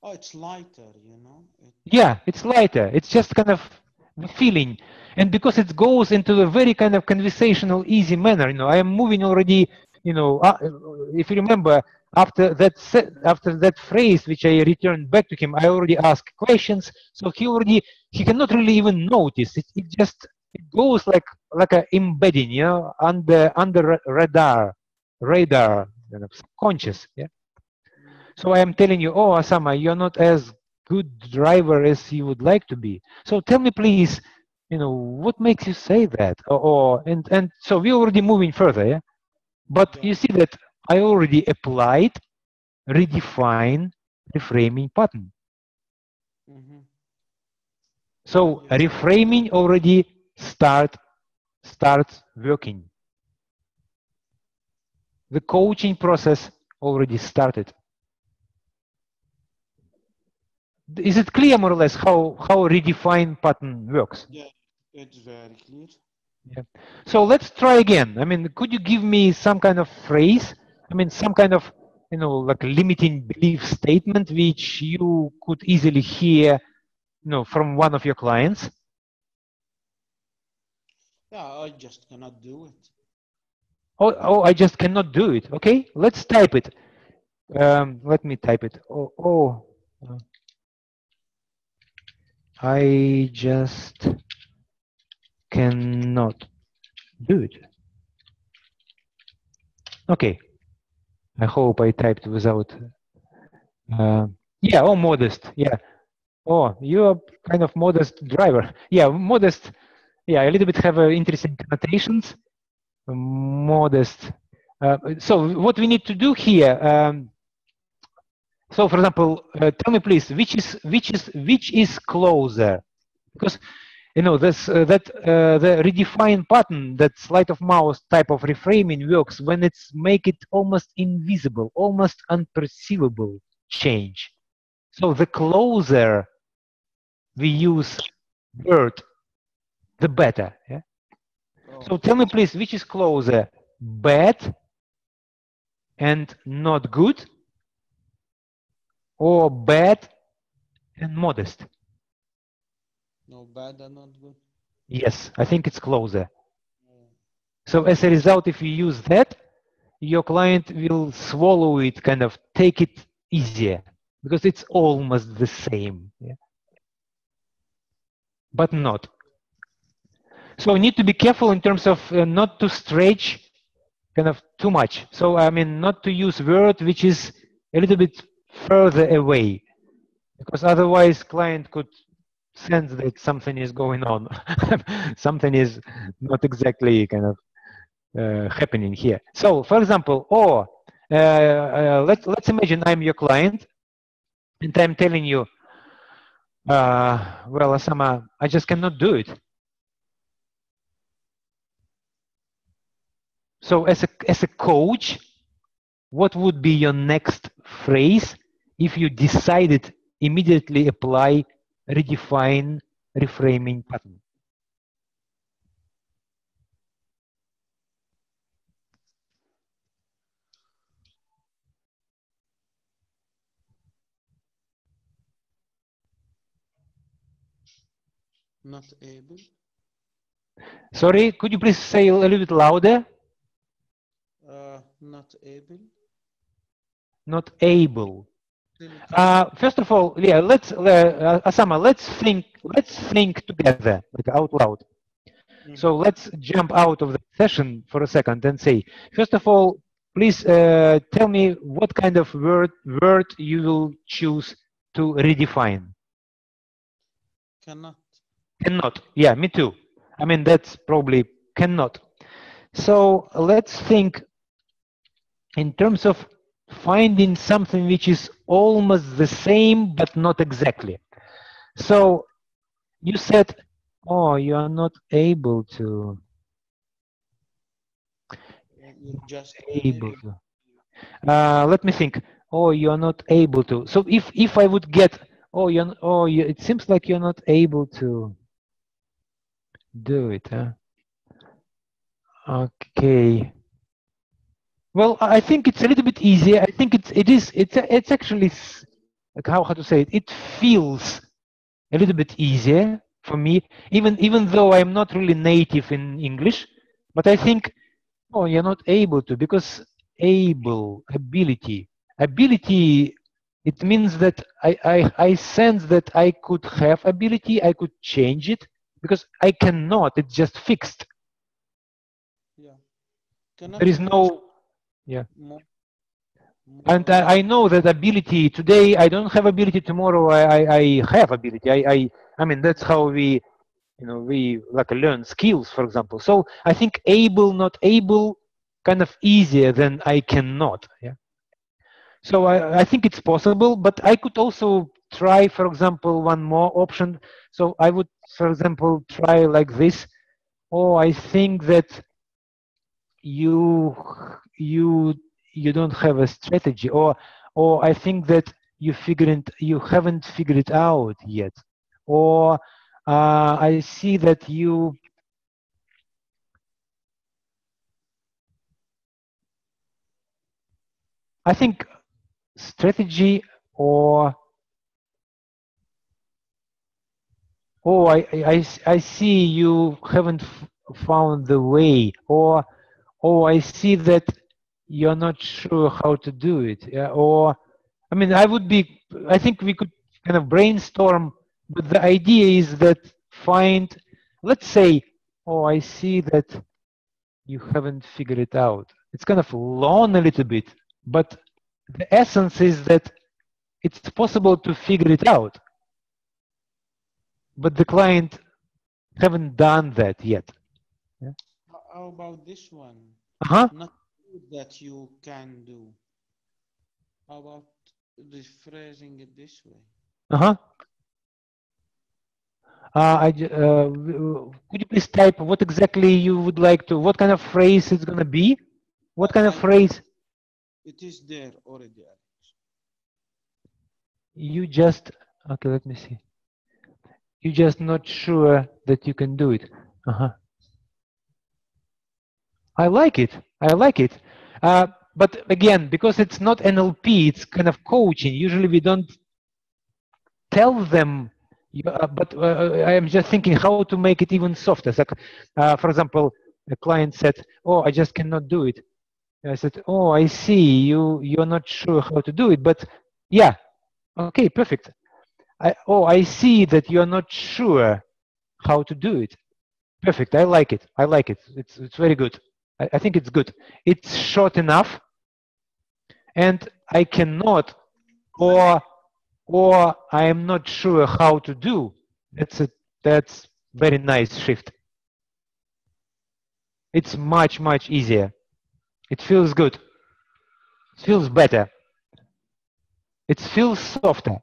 Oh, it's lighter, you know. Yeah, it's lighter. It's just kind of the feeling, and because it goes into a very kind of conversational, easy manner. You know, I am moving already. You know, if you remember, after that phrase which I returned back to him, I already asked questions, so he cannot really even notice. It just it goes like a embedding, you know, under radar, kind of subconscious. Yeah. So I am telling you, oh, Asama, you're not as good driver as you would like to be. So tell me, please, you know, what makes you say that? And so we're already moving further, yeah? But you see that I already applied redefine reframing pattern. So reframing already starts working. The coaching process already started. Is it clear more or less how redefine pattern works? Yeah, it's very clear. Yeah. So let's try again. I mean, could you give me some kind of phrase? I mean, some kind of, you know, like limiting belief statement which you could easily hear, you know, from one of your clients? Yeah, I just cannot do it. Oh, I just cannot do it. Okay, let's type it. Let me type it. I just cannot do it. Okay, I hope I typed without. Yeah, oh, modest. Yeah. Oh, you're kind of modest driver. Yeah, modest. Yeah, a little bit have interesting connotations. Modest. So what we need to do here. So, for example, tell me please, which is closer? Because you know this the redefine pattern, that sleight of mouse type of reframing works when it's make it almost invisible, almost unperceivable change. So the closer we use word, the better. Yeah? So tell me please, which is closer, bad and not good, or bad and modest? No, bad and not good. Yes, I think it's closer. So as a result, if you use that, your client will swallow it, kind of take it easier, because it's almost the same, yeah? But not. So we need to be careful in terms of not to stretch kind of too much. So I mean, not to use word which is a little bit further away, because otherwise client could sense that something is going on. Something is not exactly kind of happening here. So for example, let's imagine I'm your client and I'm telling you, well, Asama, I just cannot do it. So as a coach, what would be your next phrase if you decided immediately apply redefine reframing pattern? Not able. Sorry, could you please say a little bit louder? Not able. Not able. First of all, yeah, Asama, let's think together, like out loud. So let's jump out of the session for a second and say, first of all, please tell me what kind of word you will choose to redefine. Cannot. Cannot. Yeah, me too. I mean, that's probably cannot. So let's think in terms of finding something which is almost the same but not exactly. So you said, oh, you are not able to. You're just Able unable. to. Let me think. Oh, you are not able to. So if I would get, oh, it seems like you're not able to do it. Huh? Okay. Well, I think it's a little bit easier. I think it's actually like how to say it. It feels a little bit easier for me, even though I'm not really native in English. But I think, oh, you're not able to, because ability. It means that I sense that I could have ability, I could change it, because I cannot. It's just fixed. Yeah. There Cannot is means no, yeah. more, And more I know that ability today, I don't have ability tomorrow. I have ability. I mean, that's how we like learn skills, for example. So I think able, not able, kind of easier than I cannot. Yeah. So I think it's possible, but I could also try, for example, one more option. So I would, for example, try like this. Oh, I think that you you you don't have a strategy, or I think that you haven't figured it out yet, or I see that I think strategy, or oh, I see you haven't found the way, or oh, I see that you're not sure how to do it. Yeah, or I mean, I think we could kind of brainstorm, but the idea is that let's say, oh, I see that you haven't figured it out. It's kind of long a little bit, but the essence is that it's possible to figure it out, but the client haven't done that yet. Yeah. How about this one? Uh-huh. Not that you can do. How about rephrasing it this way? Uh-huh. Could you please type what exactly you would like to, what kind of phrase it's going to be? What kind of phrase? It is there already, Alex. You just, okay, let me see. You're just not sure that you can do it. Uh-huh. I like it. I like it. But again, because it's not NLP, it's kind of coaching. Usually we don't tell them, but I am just thinking how to make it even softer. So, for example, a client said, "Oh, I just cannot do it." I said, "Oh, I see. You're not sure how to do it, but yeah, okay, perfect. I see that you're not sure how to do it. Perfect. I like it. I like it. It's very good. I think it's good. It's short enough, and I cannot, or I am not sure how to do. That's very nice shift. It's much easier. It feels good. It feels better. It feels softer.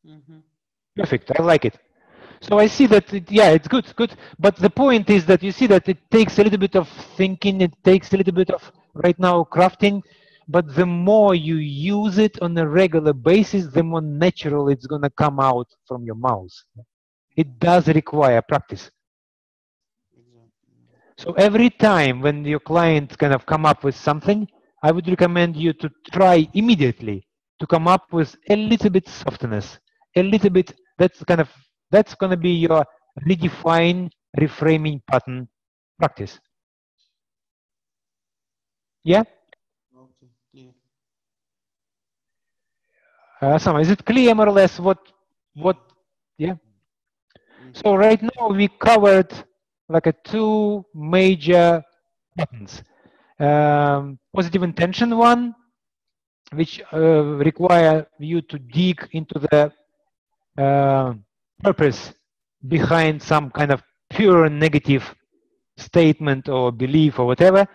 Mm-hmm. Perfect. I like it. So I see that, yeah, it's good. But the point is that you see that it takes a little bit of thinking. It takes a little bit of right now crafting. But the more you use it on a regular basis, the more natural it's going to come out from your mouth. It does require practice. Exactly. So every time when your client kind of come up with something, I would recommend you to try immediately to come up with a little bit softness, a little bit. That's going to be your redefine reframing pattern practice. Yeah, Okay, clear. Sam, is it clear more or less what? Yeah. Yeah. Mm-hmm. So right now we covered like a two major patterns. Positive intention one, which require you to dig into the purpose behind some kind of pure negative statement or belief or whatever,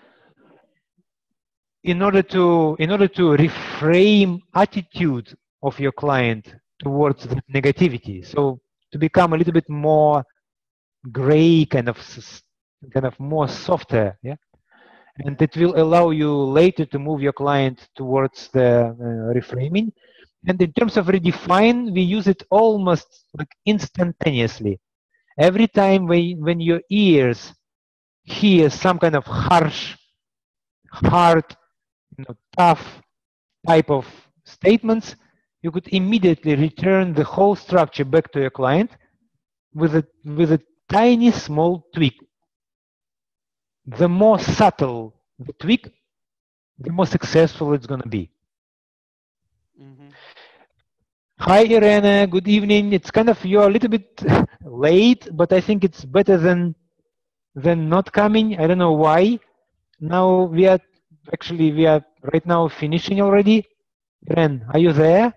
in order to reframe attitude of your client towards the negativity. So to become a little bit more gray, kind of more softer, yeah. And it will allow you later to move your client towards the reframing. And in terms of redefine, we use it almost like instantaneously. Every time when your ears hear some kind of harsh, hard, tough type of statements, you could immediately return the whole structure back to your client with a tiny small tweak. The more subtle the tweak, the more successful it's going to be. Mm-hmm. Hi, Irena. Good evening. It's kind of, you're a little bit late, but I think it's better than not coming. I don't know why. Now we are right now finishing already. Irene, are you there?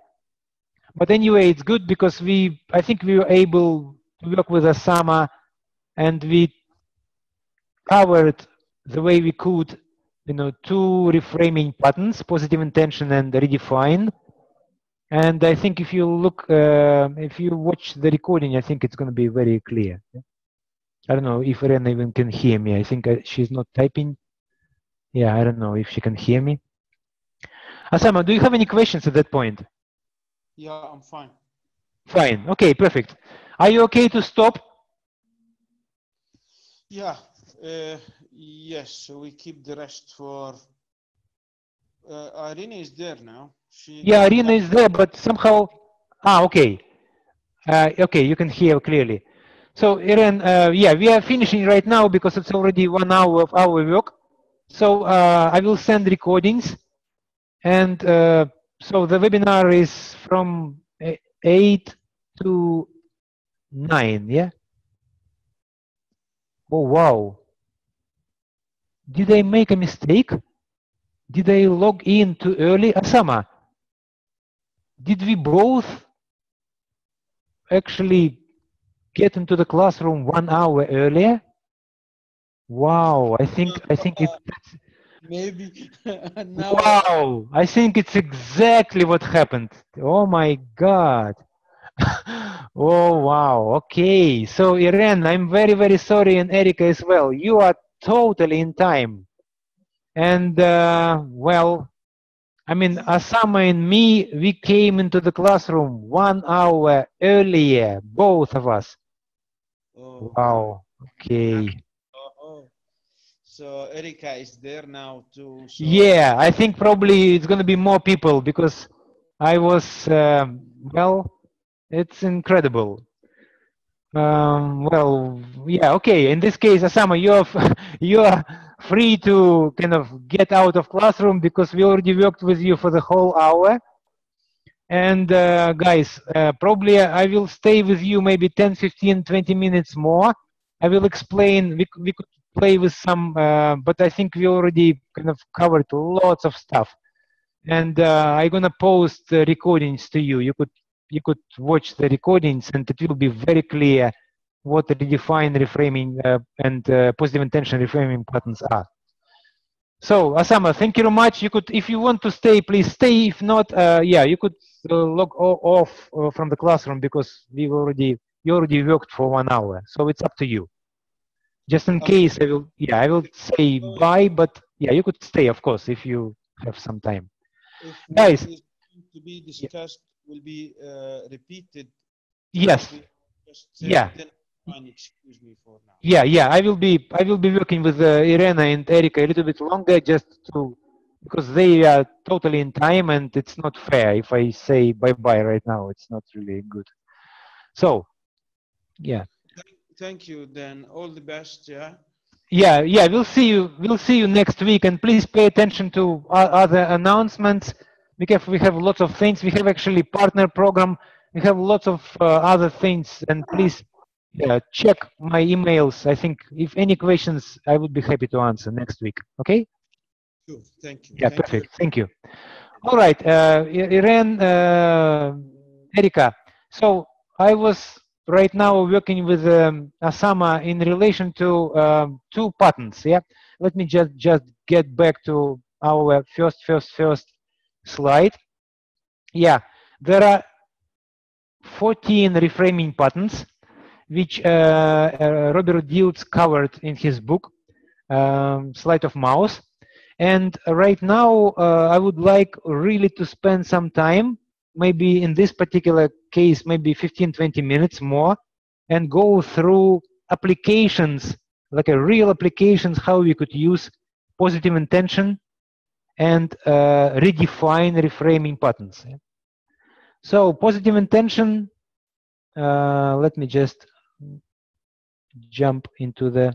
But anyway, it's good because I think we were able to work with Osama, and we covered the way we could, two reframing patterns, positive intention and redefine. And I think if you look, if you watch the recording, I think it's going to be very clear. I don't know if Irena even can hear me. I think she's not typing. Yeah, I don't know if she can hear me. Osama, do you have any questions at that point? Yeah, I'm fine. Fine. Okay, perfect. Are you okay to stop? Yeah. Yes. So we keep the rest for. Irina is there now. Yeah, Irina is there, but somehow. Okay. Okay, you can hear clearly. So, Irene, yeah, we are finishing right now because it's already 1 hour of our work. So I will send recordings, and so the webinar is from 8 to 9. Yeah. Oh wow! Did I make a mistake? Did I log in too early? Osama, did we both actually get into the classroom 1 hour earlier? Wow, I think it. Maybe. Wow, I think it's exactly what happened. Oh my God. Oh wow. Okay. So Irene, I'm very, very sorry, and Erica as well. You are totally in time. And well, I mean, Osama and me, we came into the classroom 1 hour earlier, both of us. Oh. Wow. Okay. Oh. So Erica is there now too. So Yeah, I think probably it's going to be more people because I was, well, it's incredible. Well, yeah, okay. In this case, Osama, you're free to kind of get out of classroom because we already worked with you for the whole hour. And guys, probably I will stay with you maybe 10, 15, 20 minutes more. I will explain. We could play with some, but I think we already kind of covered lots of stuff. And I'm gonna post recordings to you. You could watch the recordings, and it will be very clear what the redefine, reframing, and positive intention reframing patterns are. So, Osama, thank you very much. You could, if you want to stay, please stay. If not, yeah, you could log off from the classroom because you already worked for 1 hour. So it's up to you. Just in case, I will say bye. But yeah, you could stay, of course, if you have some time. if Guys, what is to be discussed will be repeated. Yes. Yeah. Then fine, excuse me for now. Yeah. I will be working with Irena and Erica a little bit longer, just to because they are totally in time, and it's not fair if I say bye bye right now. It's not really good. So, yeah. Thank you. Then all the best. Yeah. Yeah. We'll see you. We'll see you next week, and please pay attention to other announcements because we have lots of things. We have actually partner program. We have lots of other things, and please check my emails. I think if any questions, I would be happy to answer next week. Okay? Sure. Thank you. Yeah, Thank perfect. you. Thank you. All right, Irene, Erika. So I was right now working with Osama in relation to two patterns. Yeah, let me just get back to our first slide. Yeah, there are 14 reframing patterns, which Robert Dilts covered in his book, Sleight of Mouse. And right now, I would like really to spend some time, maybe in this particular case, maybe 15-20 minutes more, and go through applications, like a real applications, how we could use positive intention and redefine reframing patterns. So positive intention, let me just jump into the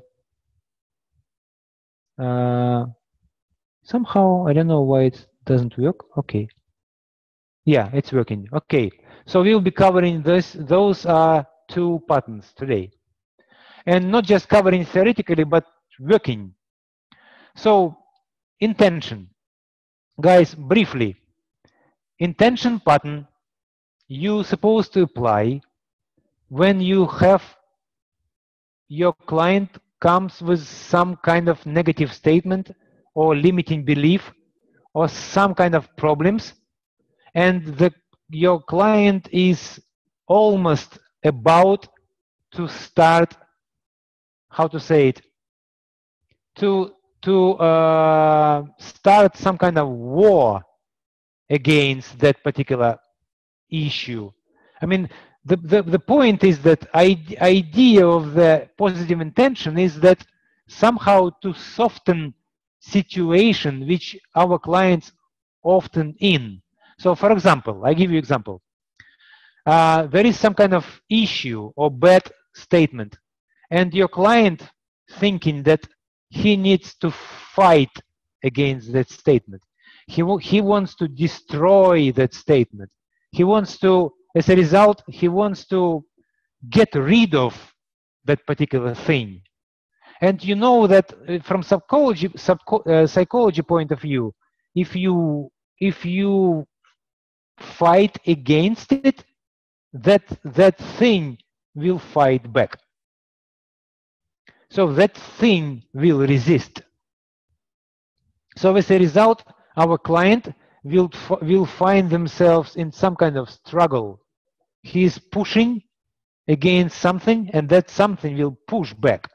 somehow I don't know why it doesn't work. Okay, yeah, it's working. Okay, so we'll be covering those are two patterns today, and not just covering theoretically but working. So intention, guys, briefly, intention pattern you supposed to apply when you have your client comes with some kind of negative statement or limiting belief or some kind of problems, and your client is almost about to start, how to say it, to start some kind of war against that particular issue. I mean, the point is that idea of the positive intention is that somehow to soften situation which our clients often in. So for example, I give you example. There is some kind of issue or bad statement, and your client thinking that he needs to fight against that statement. He wants to destroy that statement. He wants to, as a result, he wants to get rid of that particular thing. And you know that from psychology point of view, if you fight against it, that thing will fight back. So that thing will resist. So as a result, our client will find themselves in some kind of struggle. He is pushing against something, and that something will push back.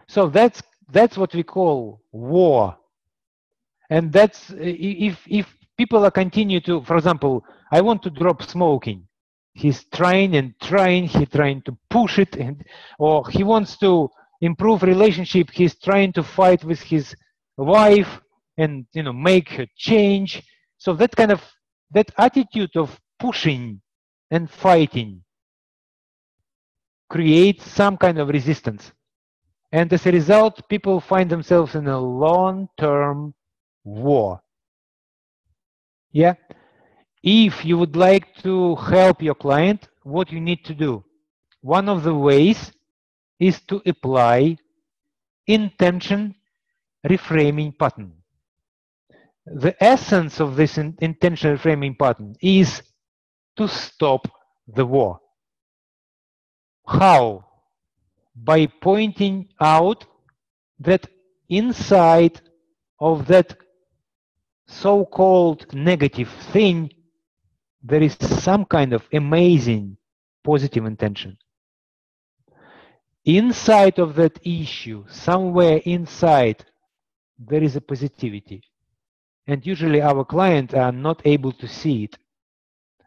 So that's what we call war. And that's if people are continue to, for example, I want to drop smoking. He's trying and trying. He's trying to push it, or he wants to improve relationship. He's trying to fight with his wife and make her change. So that kind of attitude of pushing and fighting creates some kind of resistance, and as a result, people find themselves in a long-term war. Yeah. If you would like to help your client, what you need to do, one of the ways is to apply intention reframing pattern. The essence of this intention reframing pattern is to stop the war. How? By pointing out that inside of that so-called negative thing, there is some kind of amazing positive intention. Inside of that issue, somewhere inside, there is a positivity. And usually our clients are not able to see it.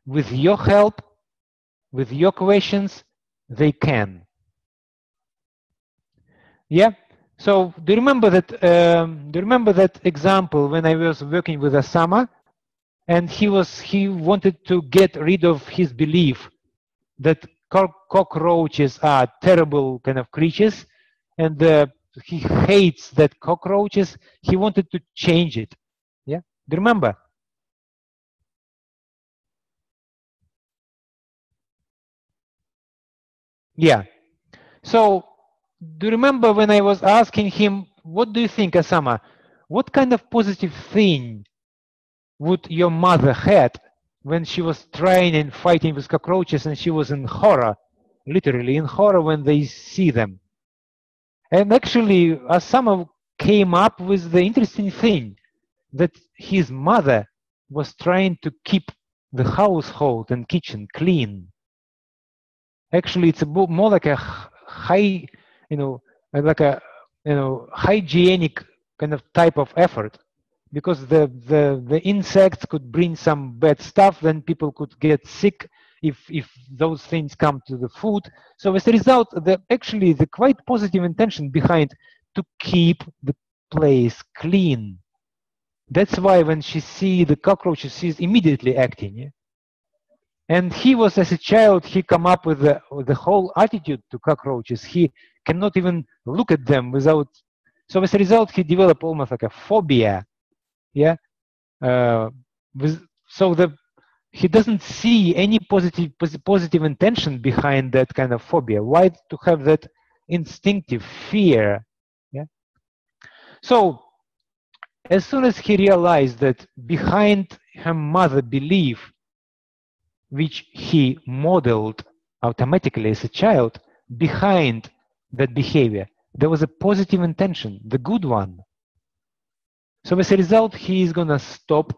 With your help, with your questions, they can. Yeah. So do you remember that example when I was working with Osama, and he wanted to get rid of his belief that cockroaches are terrible kind of creatures, and he hates that cockroaches. He wanted to change it. Yeah. Do you remember? Yeah. So do you remember when I was asking him, what do you think, Osama? What kind of positive thing would your mother had when she was trying and fighting with cockroaches, and she was in horror, literally in horror when they see them. And actually, Asama came up with the interesting thing that his mother was trying to keep the household and kitchen clean. Actually, it's more like a high, like a hygienic kind of type of effort, because the insects could bring some bad stuff, then people could get sick if those things come to the food. So as a result, actually the quite positive intention behind to keep the place clean. That's why when she sees the cockroaches, she's immediately acting. Yeah? And he was, as a child, he come up with the whole attitude to cockroaches. He cannot even look at them without. So as a result, he developed almost like a phobia. Yeah. He doesn't see any positive intention behind that kind of phobia. Why to have that instinctive fear? Yeah. So as soon as he realized that behind her mother belief, which he modeled automatically as a child, behind that behavior, there was a positive intention, the good one. So as a result, he is going to stop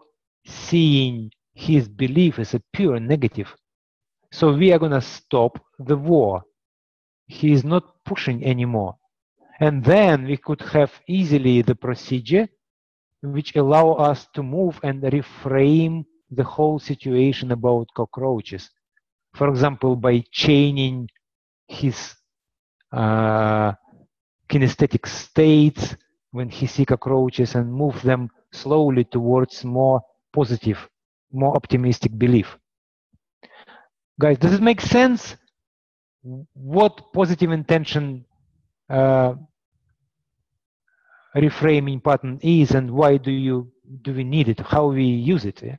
seeing his belief as a pure negative. So we are going to stop the war. He is not pushing anymore. And then we could have easily the procedure which allow us to move and reframe the whole situation about cockroaches. For example, by chaining his kinesthetic states when he sees cockroaches and move them slowly towards more positive, more optimistic belief. Guys, does it make sense what positive intention reframing pattern is and why do we need it, how we use it? Yeah?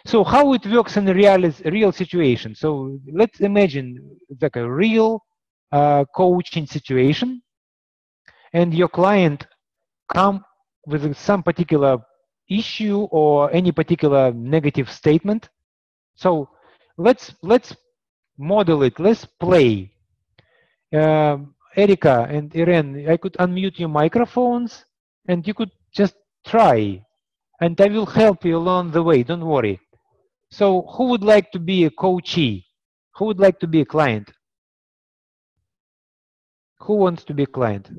So how it works in a real situation. So let's imagine like a real coaching situation, and your client come with some particular issue or any particular negative statement. So let's model it. Let's play. Erika and Irene, I could unmute your microphones and you could just try, and I will help you along the way. Don't worry. So who would like to be a coachee? Who would like to be a client? Who wants to be a client?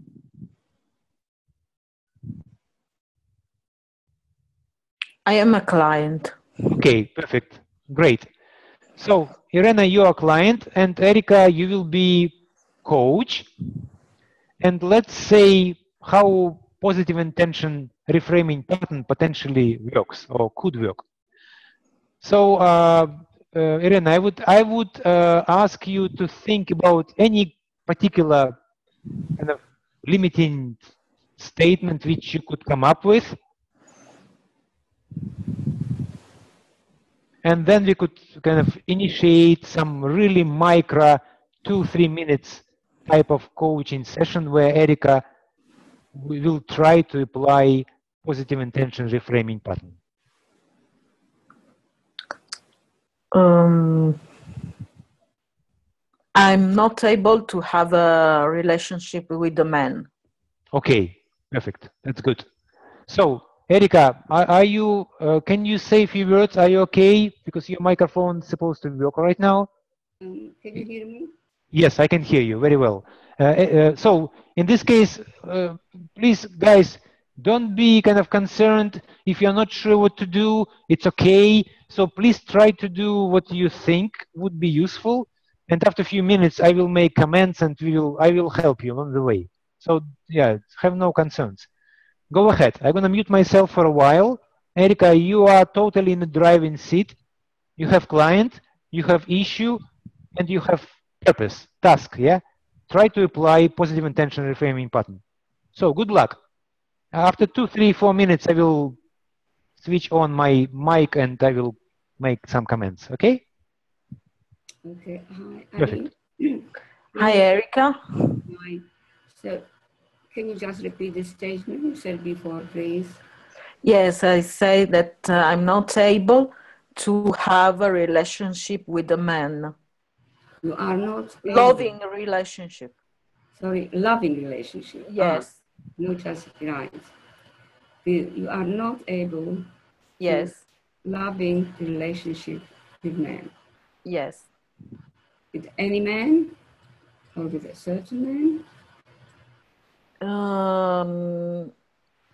I am a client. Okay, perfect. Great. So Irena, you are a client, and Erika, you will be coach. And let's say how positive intention reframing pattern potentially works or could work. So Irena, I would ask you to think about any particular kind of limiting statement which you could come up with. And then we could kind of initiate some really micro 2-3 minutes type of coaching session where Erika will try to apply positive intention reframing pattern. I'm not able to have a relationship with the man. Okay, perfect. That's good. So, Erika, are you? Can you say a few words? Are you okay? Because your microphone is supposed to work right now. Can you hear me? Yes, I can hear you very well. So, in this case, please, guys, don't be kind of concerned if you're not sure what to do. It's okay. So please try to do what you think would be useful. And after a few minutes, I will make comments and I will help you along the way. So yeah, have no concerns. Go ahead. I'm going to mute myself for a while. Erika, you are totally in the driving seat. You have client, you have issue, and you have purpose, task, yeah? Try to apply positive intention reframing pattern. So good luck. After 2, 3, 4 minutes, I will switch on my mic and I will make some comments, okay? Okay. Hi, Perfect. Hi, Erika. Hi. So, can you just repeat the statement you said before, please? Yes, I say that I'm not able to have a relationship with a man. You are not Loving able, relationship. sorry, loving relationship. Yes. Not just right. You are not able Yes. loving relationship with men. Yes. With any man or with a certain man?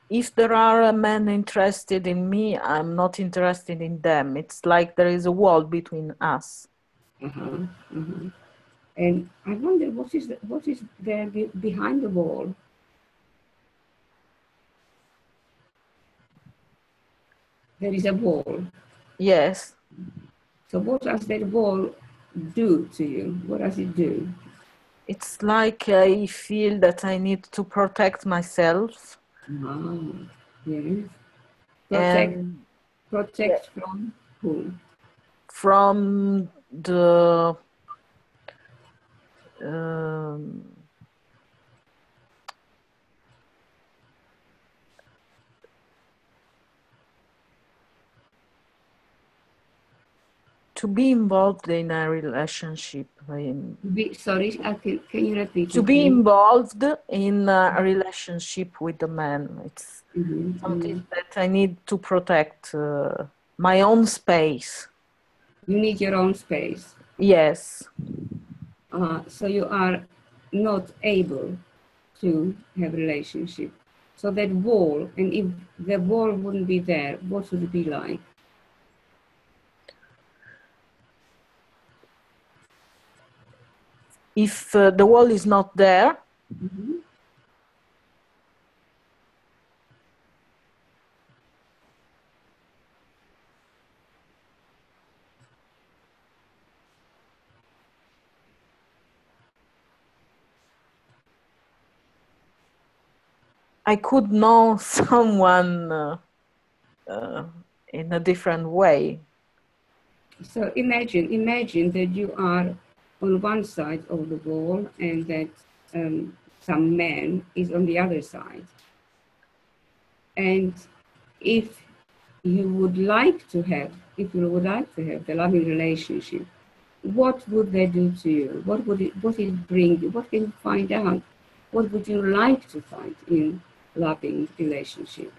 If there are men interested in me, I'm not interested in them. It's like there is a wall between us. And I wonder what is there behind the wall? There is a wall. Yes. So what does that wall do to you? What does it do? It's like I feel that I need to protect myself. Yes. And Protect from who? from the to be involved in a relationship. Sorry, can you repeat? To be involved in a relationship with a man. It's something that I need to protect my own space. You need your own space. Yes. So you are not able to have a relationship. So that wall, and if the wall wouldn't be there, what would it be like? If the wall is not there, I could know someone in a different way. So imagine that you are on one side of the wall and that some man is on the other side. And if you would like to have the loving relationship, what would that do to you? What would it bring you? What can you find out? What would you like to find in loving relationship?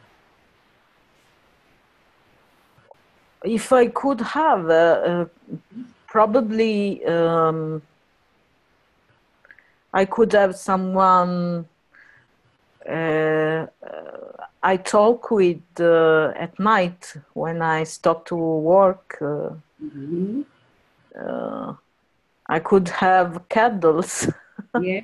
If I could have, probably I could have someone I talk with at night when I stop to work. I could have candles. Yeah,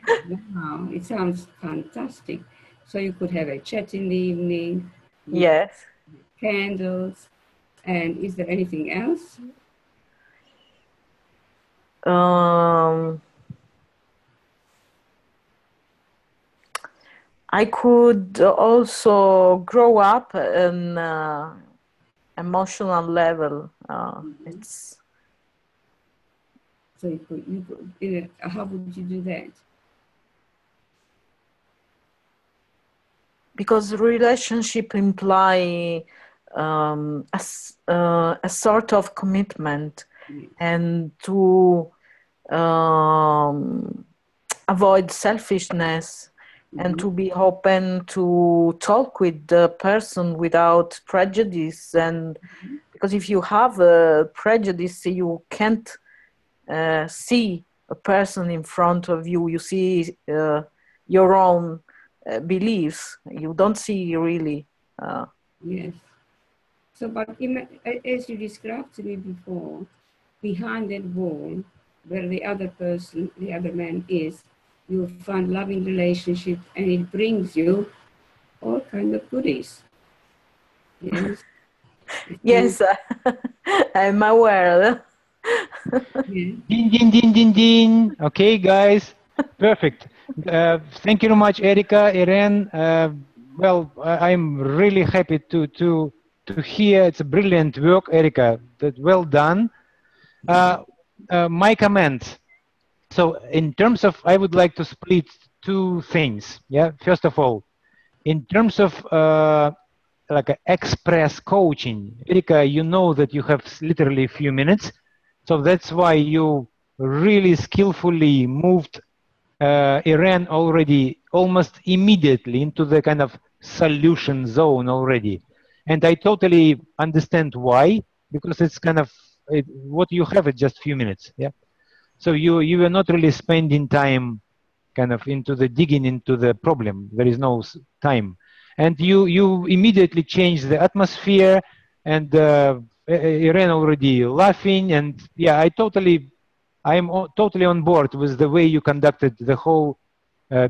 wow, it sounds fantastic. So you could have a chat in the evening. Yes. Candles. And is there anything else? I could also grow up in emotional level. It's so how would you do that? Because relationship imply a sort of commitment, and to avoid selfishness, and to be open to talk with the person without prejudice. And because if you have a prejudice, you can't see a person in front of you. You see your own beliefs. You don't see really. Yes. So, but as you described to me before, behind that wall, where the other person, the other man is, you find loving relationship, and it brings you all kind of goodies. Yes. Yes, I'm aware. Din, din, din, din, din. Okay, guys. Perfect. Thank you very much, Erika, Irene. Well, I'm really happy to hear. It's a brilliant work, Erika. Well done. My comment. So in terms of, I would like to split two things. Yeah. First of all, in terms of like a express coaching. Erika, you know that you have literally a few minutes, so that's why you really skillfully moved Iran already almost immediately into the kind of solution zone already. And I totally understand why, because it's kind of what you have is just few minutes. Yeah. So you were not really spending time kind of into the digging into the problem. There is no time. And you immediately change the atmosphere, and Iran already laughing. And yeah, I'm totally on board with the way you conducted the whole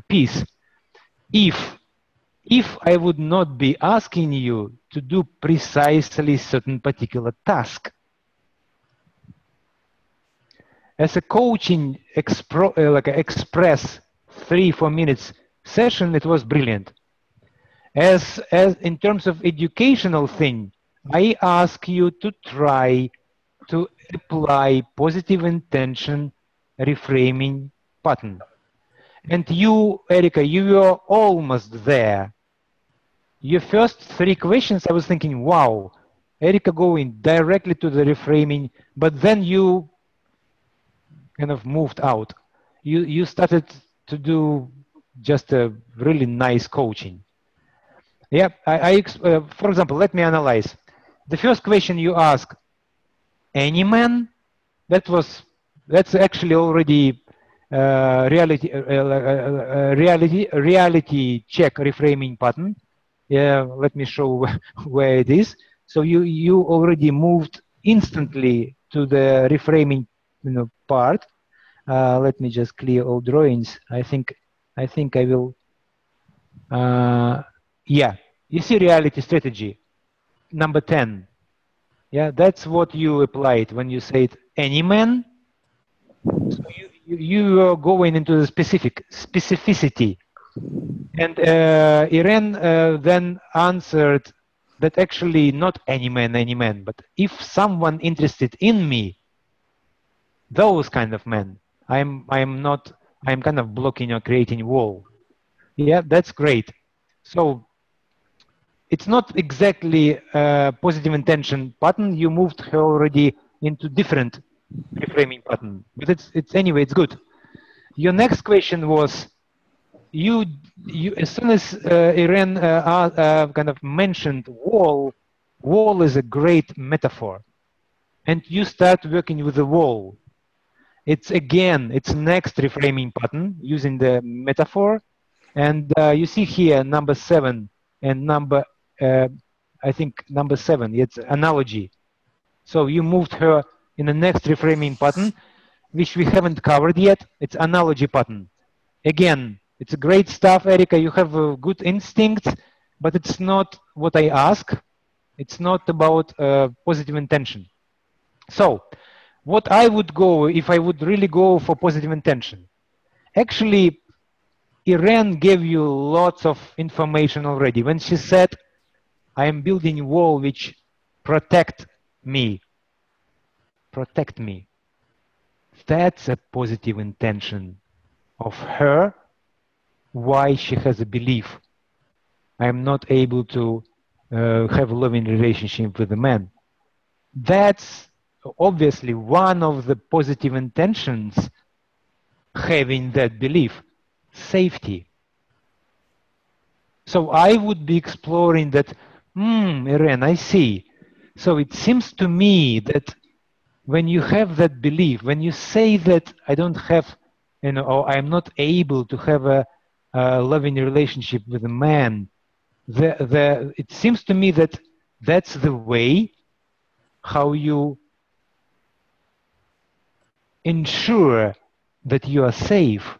piece. If I would not be asking you to do precisely certain particular task. As a coaching like a express 3-4 minutes session, it was brilliant. As in terms of educational thing, I ask you to try to apply positive intention reframing pattern. And you, Erika, you were almost there. Your first 3 questions, I was thinking, wow, Erika going directly to the reframing, but then you kind of moved out. You started to do just a really nice coaching. Yeah, for example, let me analyze. The first question you ask, any man? That's actually already reality check reframing pattern. Yeah, let me show where it is. So you already moved instantly to the reframing part. Let me just clear all drawings. I think I will. Yeah, you see reality strategy number 10. Yeah, that's what you applied when you said any man. So you are going into the specificity. And Irene then answered that actually not any man, but if someone interested in me, those kind of men, I'm kind of blocking or creating a wall. Yeah, that's great. So it's not exactly a positive intention pattern. You moved her already into different reframing pattern, but it's anyway, it's good. Your next question was, you as soon as Irene kind of mentioned wall is a great metaphor, and you start working with the wall. It's next reframing pattern using the metaphor, and you see here number 7 and I think number 7. It's analogy. So you moved her in the next reframing pattern, which we haven't covered yet. It's analogy pattern. Again, it's great stuff, Erika. You have a good instinct, but it's not what I ask. It's not about positive intention. So what I would go, if I would really go for positive intention, actually, Irene gave you lots of information already. When she said, I am building a wall which protect me. That's a positive intention of her, why she has a belief. I am not able to have a loving relationship with a man. That's obviously one of the positive intentions having that belief, safety. So I would be exploring that, Irene, I see. So it seems to me that when you have that belief, when you say that I don't have, or I'm not able to have a loving relationship with a man, it seems to me that that's the way how you ensure that you are safe.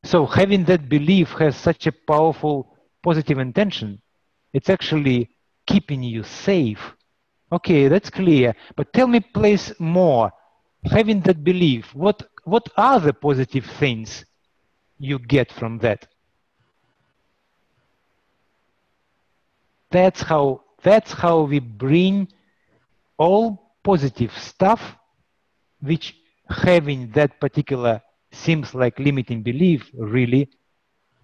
So having that belief has such a powerful positive intention. It's actually keeping you safe. Okay, that's clear. But tell me, please, more. Having that belief, what are the positive things you get from that? That's how we bring all positive stuff, which having that particular seems like limiting belief really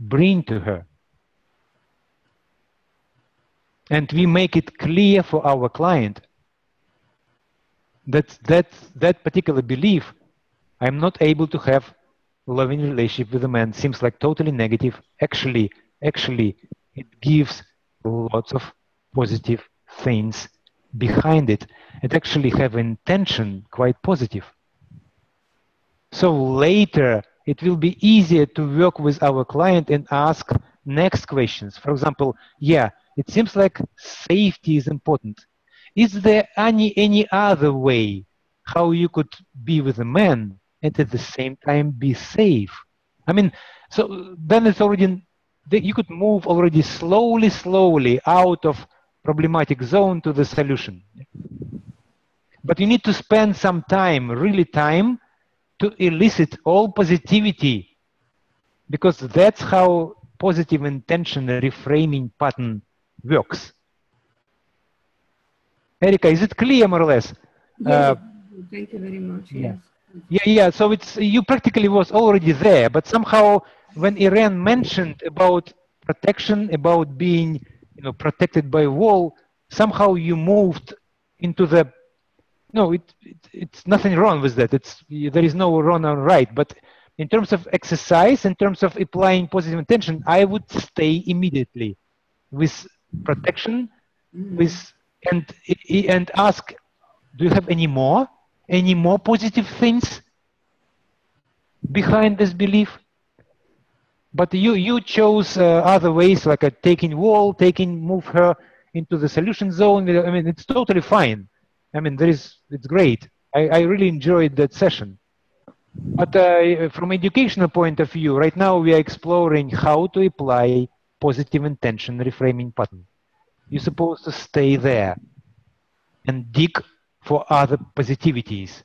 bring to her. and we make it clear for our client that that particular belief, I'm not able to have loving relationship with a man, seems like totally negative. Actually, it gives lots of positive things behind it. It actually have intention quite positive. So later it will be easier to work with our client and ask next questions. For example, yeah, it seems like safety is important. Is there any other way how you could be with a man and at the same time be safe? I mean, so then it's already, you could move already slowly out of problematic zone to the solution. But you need to spend some time, really time, to elicit all positivity, because that's how positive intention reframing pattern works. Erika, is it clear more or less? Yes, thank you very much. Yeah. Yes. Yeah. So it's, you practically was already there, but somehow when Irene mentioned about protection, about being, protected by a wall, somehow you moved into the, no, it's nothing wrong with that. There is no wrong or right, but in terms of exercise, in terms of applying positive intention, I would stay immediately with protection, with and ask, do you have any more positive things behind this belief? But you chose other ways, like taking wall, move her into the solution zone. I mean, it's totally fine. I mean, it's great. I really enjoyed that session. But from educational point of view, right now we are exploring how to apply positive intention reframing pattern. You're supposed to stay there and dig for other positivities.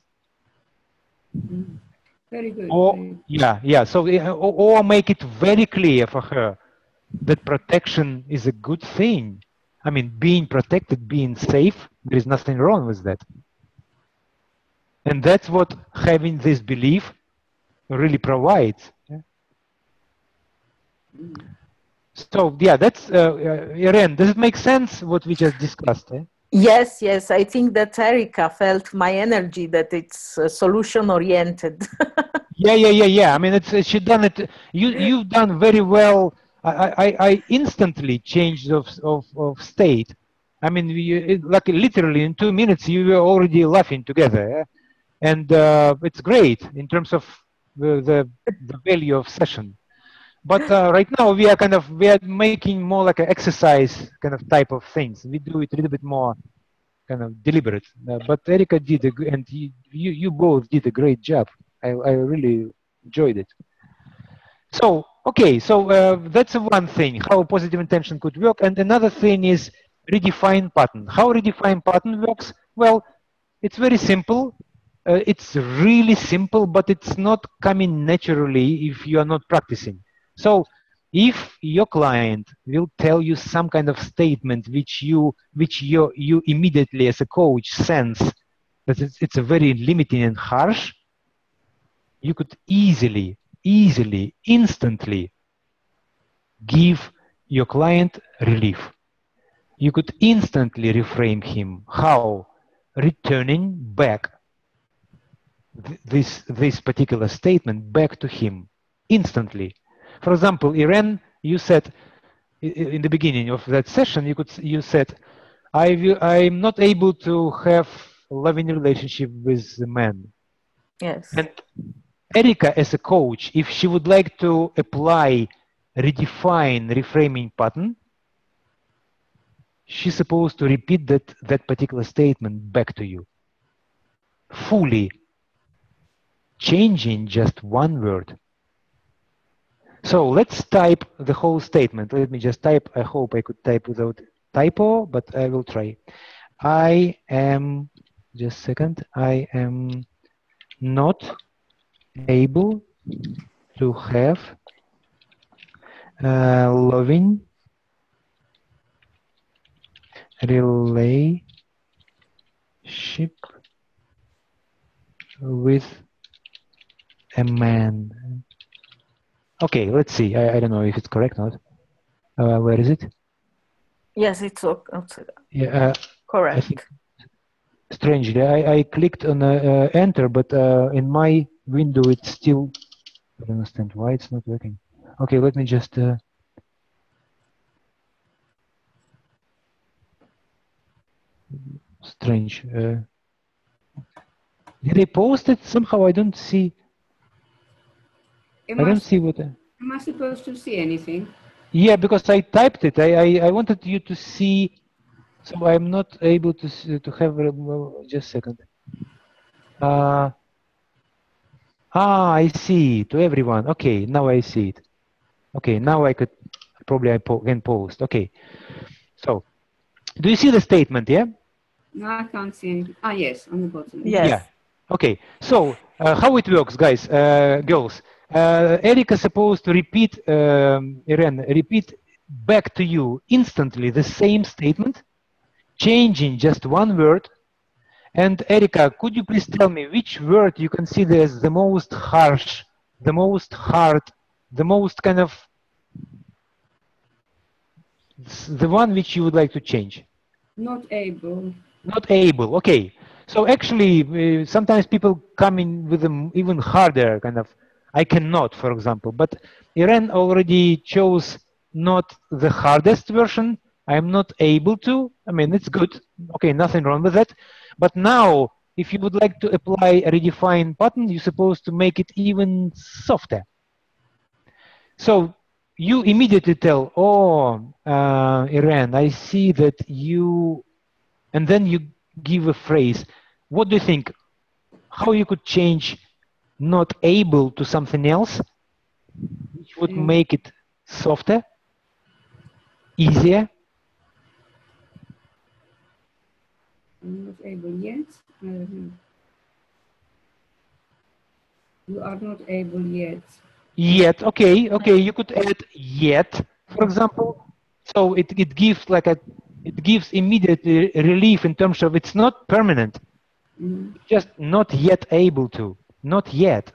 Very good. Or, yeah. So, or make it very clear for her that protection is a good thing. I mean, being protected, being safe, there is nothing wrong with that. And that's what having this belief really provides. So, yeah, that's, Irene, does it make sense what we just discussed? Yes, I think that Erica felt my energy, that it's solution oriented. Yeah. I mean, she done it. You've done very well. I instantly changed of state. I mean, like literally in 2 minutes, you were already laughing together, and it's great in terms of the value of session. But right now we are making more like an exercise kind of type of things. We do it a little bit more kind of deliberate. But Erica did, and you both did a great job. I really enjoyed it. So, okay, so that's one thing, how positive intention could work. And another thing is redefine pattern. How redefine pattern works? Well, it's very simple. It's really simple, but it's not coming naturally if you are not practicing. So if your client will tell you some kind of statement which you immediately as a coach sense that it's a very limiting and harsh, you could easily, instantly give your client relief. You could instantly reframe him. How? Returning back this particular statement back to him instantly. For example, Irene, you said in the beginning of that session, you said, I'm not able to have a loving relationship with the man. Yes. And Erica, as a coach, if she would like to apply redefine reframing pattern, she's supposed to repeat that particular statement back to you, fully changing just one word. So let's type the whole statement. Let me just type. I hope I could type without typo, but I will try. I am, just a second, I am not able to have a loving relationship with a man. Okay, let's see. I don't know if it's correct or not. Where is it? Yes, it's okay. Yeah, I Correct. think strangely, I clicked on enter, but in my window it's still. I don't understand why it's not working. Okay, let me just. Strange. Did I post it somehow? I don't see. I don't see what. Am I supposed to see anything? Yeah, because I typed it. I wanted you to see, so I'm not able to to have. Just a second. I see. To everyone. Okay, now I see it. Okay, now I could probably can post. Okay. So, do you see the statement? Yeah. No, I can't see anything. Ah, yes, on the bottom. Yes. Yeah. Okay. So how it works, guys, girls? Erica is supposed to repeat, Irene, repeat back to you instantly the same statement, changing just one word. And Erica, could you please tell me which word you consider as the most harsh, the most hard, the most kind of the one which you would like to change? Not able. Not able. Okay. So actually, sometimes people come in with them even harder kind of. I cannot, for example. But Irene already chose not the hardest version. I'm not able to. I mean, it's good. Okay, nothing wrong with that. But now, if you would like to apply a redefine button, you're supposed to make it even softer. So you immediately tell, oh, Irene, I see that you, and then you give a phrase. What do you think? How you could change not able to something else, which would make it softer, easier? I'm not able yet. I don't know. You are not able yet. Yet, okay, okay. You could add yet, for example. So it gives like a, it gives immediate relief in terms of it's not permanent. Just not yet able to, not yet.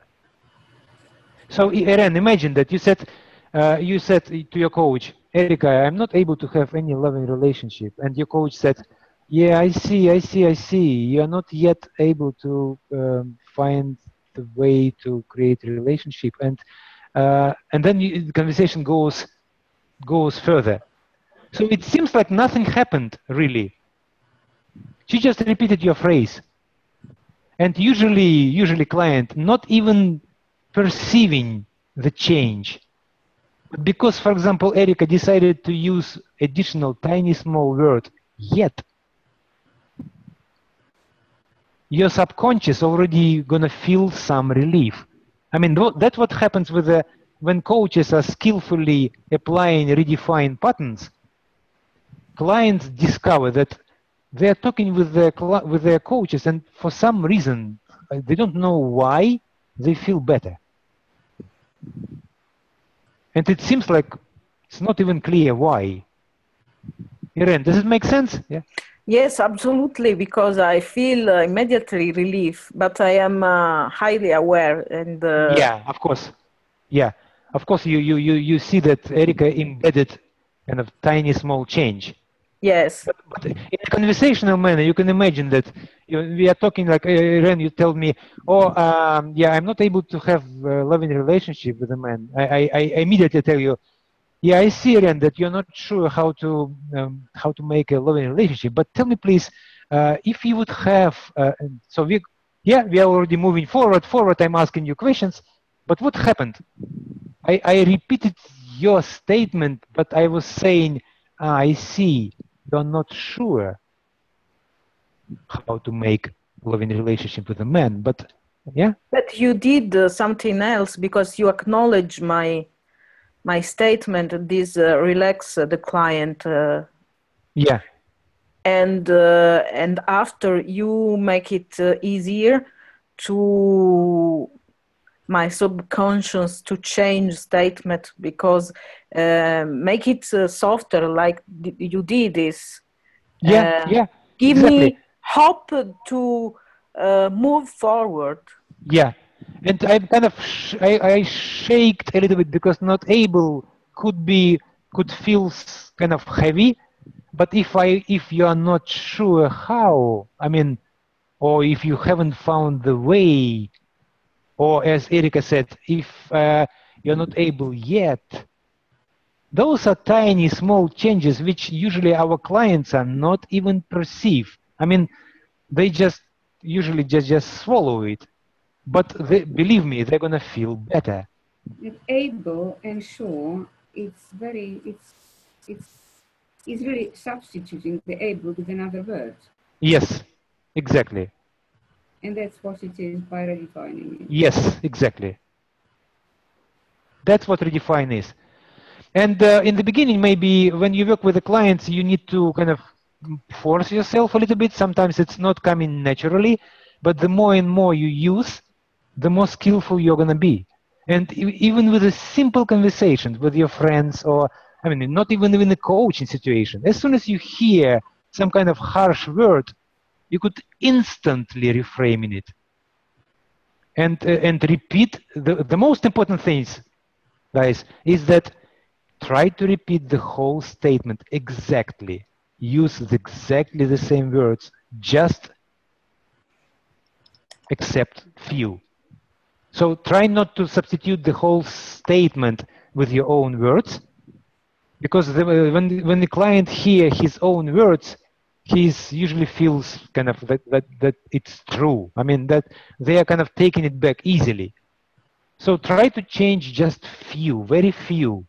So Eren, imagine that you said to your coach, Erika, I'm not able to have any loving relationship, and your coach said, yeah, I see. You're not yet able to find the way to create a relationship, and then the conversation goes further. So it seems like nothing happened really. She just repeated your phrase, and usually client not even perceiving the change. But because, for example, Erica decided to use additional tiny small word, yet, your subconscious already gonna feel some relief. I mean, that's what happens with when coaches are skillfully applying redefined patterns. Clients discover that they're talking with their coaches, and for some reason, they don't know why, they feel better. And it seems like it's not even clear why. Irene, does it make sense? Yeah. Yes, absolutely, because I feel immediately relief, but I am highly aware and yeah, of course. Yeah, of course. You see that Erica embedded kind of tiny small change. Yes. But in a conversational manner, you can imagine that we are talking like Irene. You tell me, oh, yeah, I'm not able to have a loving relationship with a man. I immediately tell you, yeah, I see, Ren, that you're not sure how to make a loving relationship. But tell me, please, if you would have, so we are already moving forward. I'm asking you questions, but what happened? I repeated your statement, but I was saying, I see, you're not sure how to make loving relationship with a man, but yeah. But you did something else because you acknowledge my statement. This relax the client. Yeah. And after you make it easier to my subconscious to change statement because make it softer like you did this. Yeah. Give exactly. me hope to move forward. Yeah, and I'm kind of I shaked a little bit because not able could feel kind of heavy, But if you are not sure how, I mean, or if you haven't found the way, or as Erika said, if you're not able yet, those are tiny, small changes which usually our clients are not even perceive. I mean, they just usually just swallow it. But believe me, they're gonna feel better. It's able and sure, it's really substituting the able with another word. Yes, exactly. And that's what it is by redefining it. Yes, exactly. That's what redefine is. And in the beginning, maybe when you work with the clients, you need to kind of force yourself a little bit. Sometimes it's not coming naturally, but the more and more you use, the more skillful you're going to be. And even with a simple conversation with your friends, or I mean, not even in a coaching situation, as soon as you hear some kind of harsh word, you could instantly reframe it and repeat. The most important things, guys, is that try to repeat the whole statement exactly. Use exactly the same words, just except few. So try not to substitute the whole statement with your own words, because when the client hear his own words, he usually feels kind of that it's true. I mean, that they are kind of taking it back easily. So try to change just few, very few.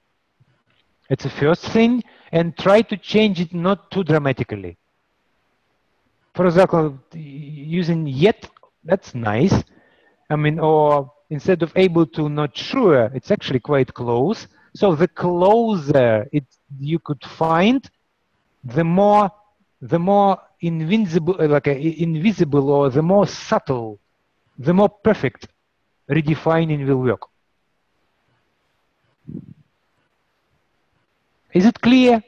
It's the first thing, and try to change it not too dramatically. For example, using yet, that's nice. I mean, or instead of able to, not sure, it's actually quite close. So the closer you could find, the more invisible, invisible, or the more subtle, the more perfect redefining will work. Is it clear?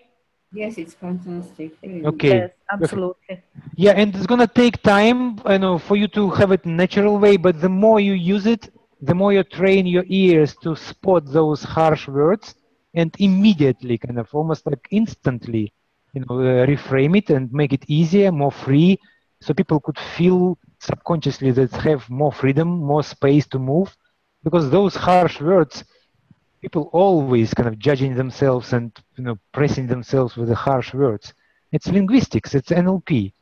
Yes, it's fantastic. Okay. Yes, absolutely. Yeah, and it's gonna take time, for you to have it natural way. But the more you use it, the more you train your ears to spot those harsh words, and immediately, kind of almost like instantly, reframe it and make it easier, more free, so people could feel subconsciously that they have more freedom, more space to move, because those harsh words, people always kind of judging themselves and pressing themselves with the harsh words. It's linguistics, it's NLP.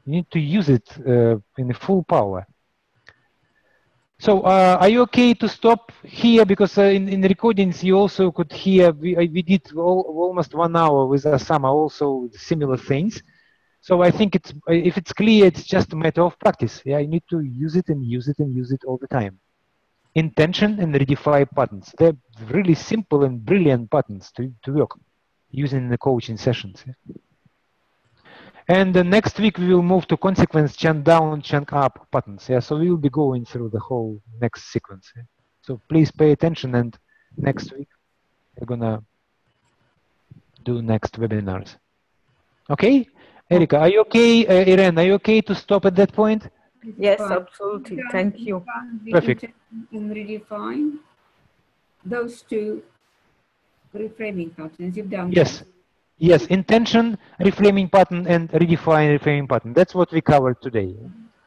You need to use it in the full power. So are you okay to stop here? Because in the recordings you also could hear, we did almost 1 hour with Asama, also similar things. So I think if it's clear, it's just a matter of practice. Yeah, you need to use it and use it and use it all the time. Intention and redefine patterns. They're really simple and brilliant patterns to work using in the coaching sessions. And next week we will move to consequence, chunk down, chunk up patterns. Yeah, so we will be going through the whole next sequence. Yeah? So please pay attention, and next week we're gonna do next webinars. Okay, Erika, are you okay? Irene, are you okay to stop at that point? Yes, absolutely. Thank you. Perfect. And redefine those two reframing patterns. You've done Yes. that. Yes, intention, reframing pattern, and redefine reframing pattern. That's what we covered today.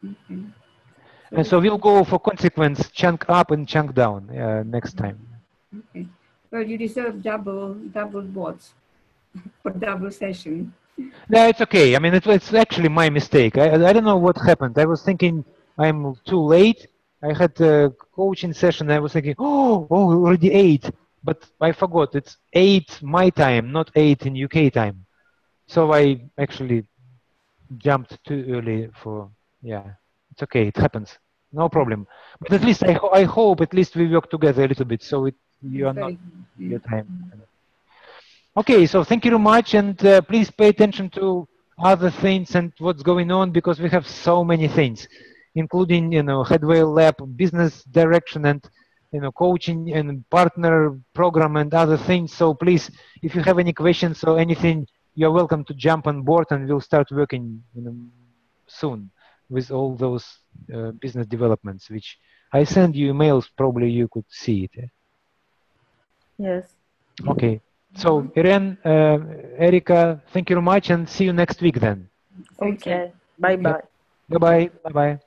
Okay. And so we'll go for consequence, chunk up and chunk down next time. Okay. Well, you deserve double what for double session. No, it's okay. I mean, it's actually my mistake. I don't know what happened. I was thinking I'm too late. I had a coaching session. I was thinking, oh, already 8. But I forgot. It's 8 my time, not 8 in UK time. So I actually jumped too early for, yeah, it's okay. It happens. No problem. But at least I hope at least we work together a little bit, so you are not your time. Okay, so thank you very much, and please pay attention to other things and what's going on, because we have so many things, including Headway Lab, business direction, and coaching and partner program and other things. So please, if you have any questions or anything, you're welcome to jump on board, and we'll start working soon with all those business developments, which I send you emails. Probably you could see it. Yes. Okay. So, Irene, Erika, thank you very much, and see you next week then. Okay. Bye-bye. Bye-bye. Bye-bye.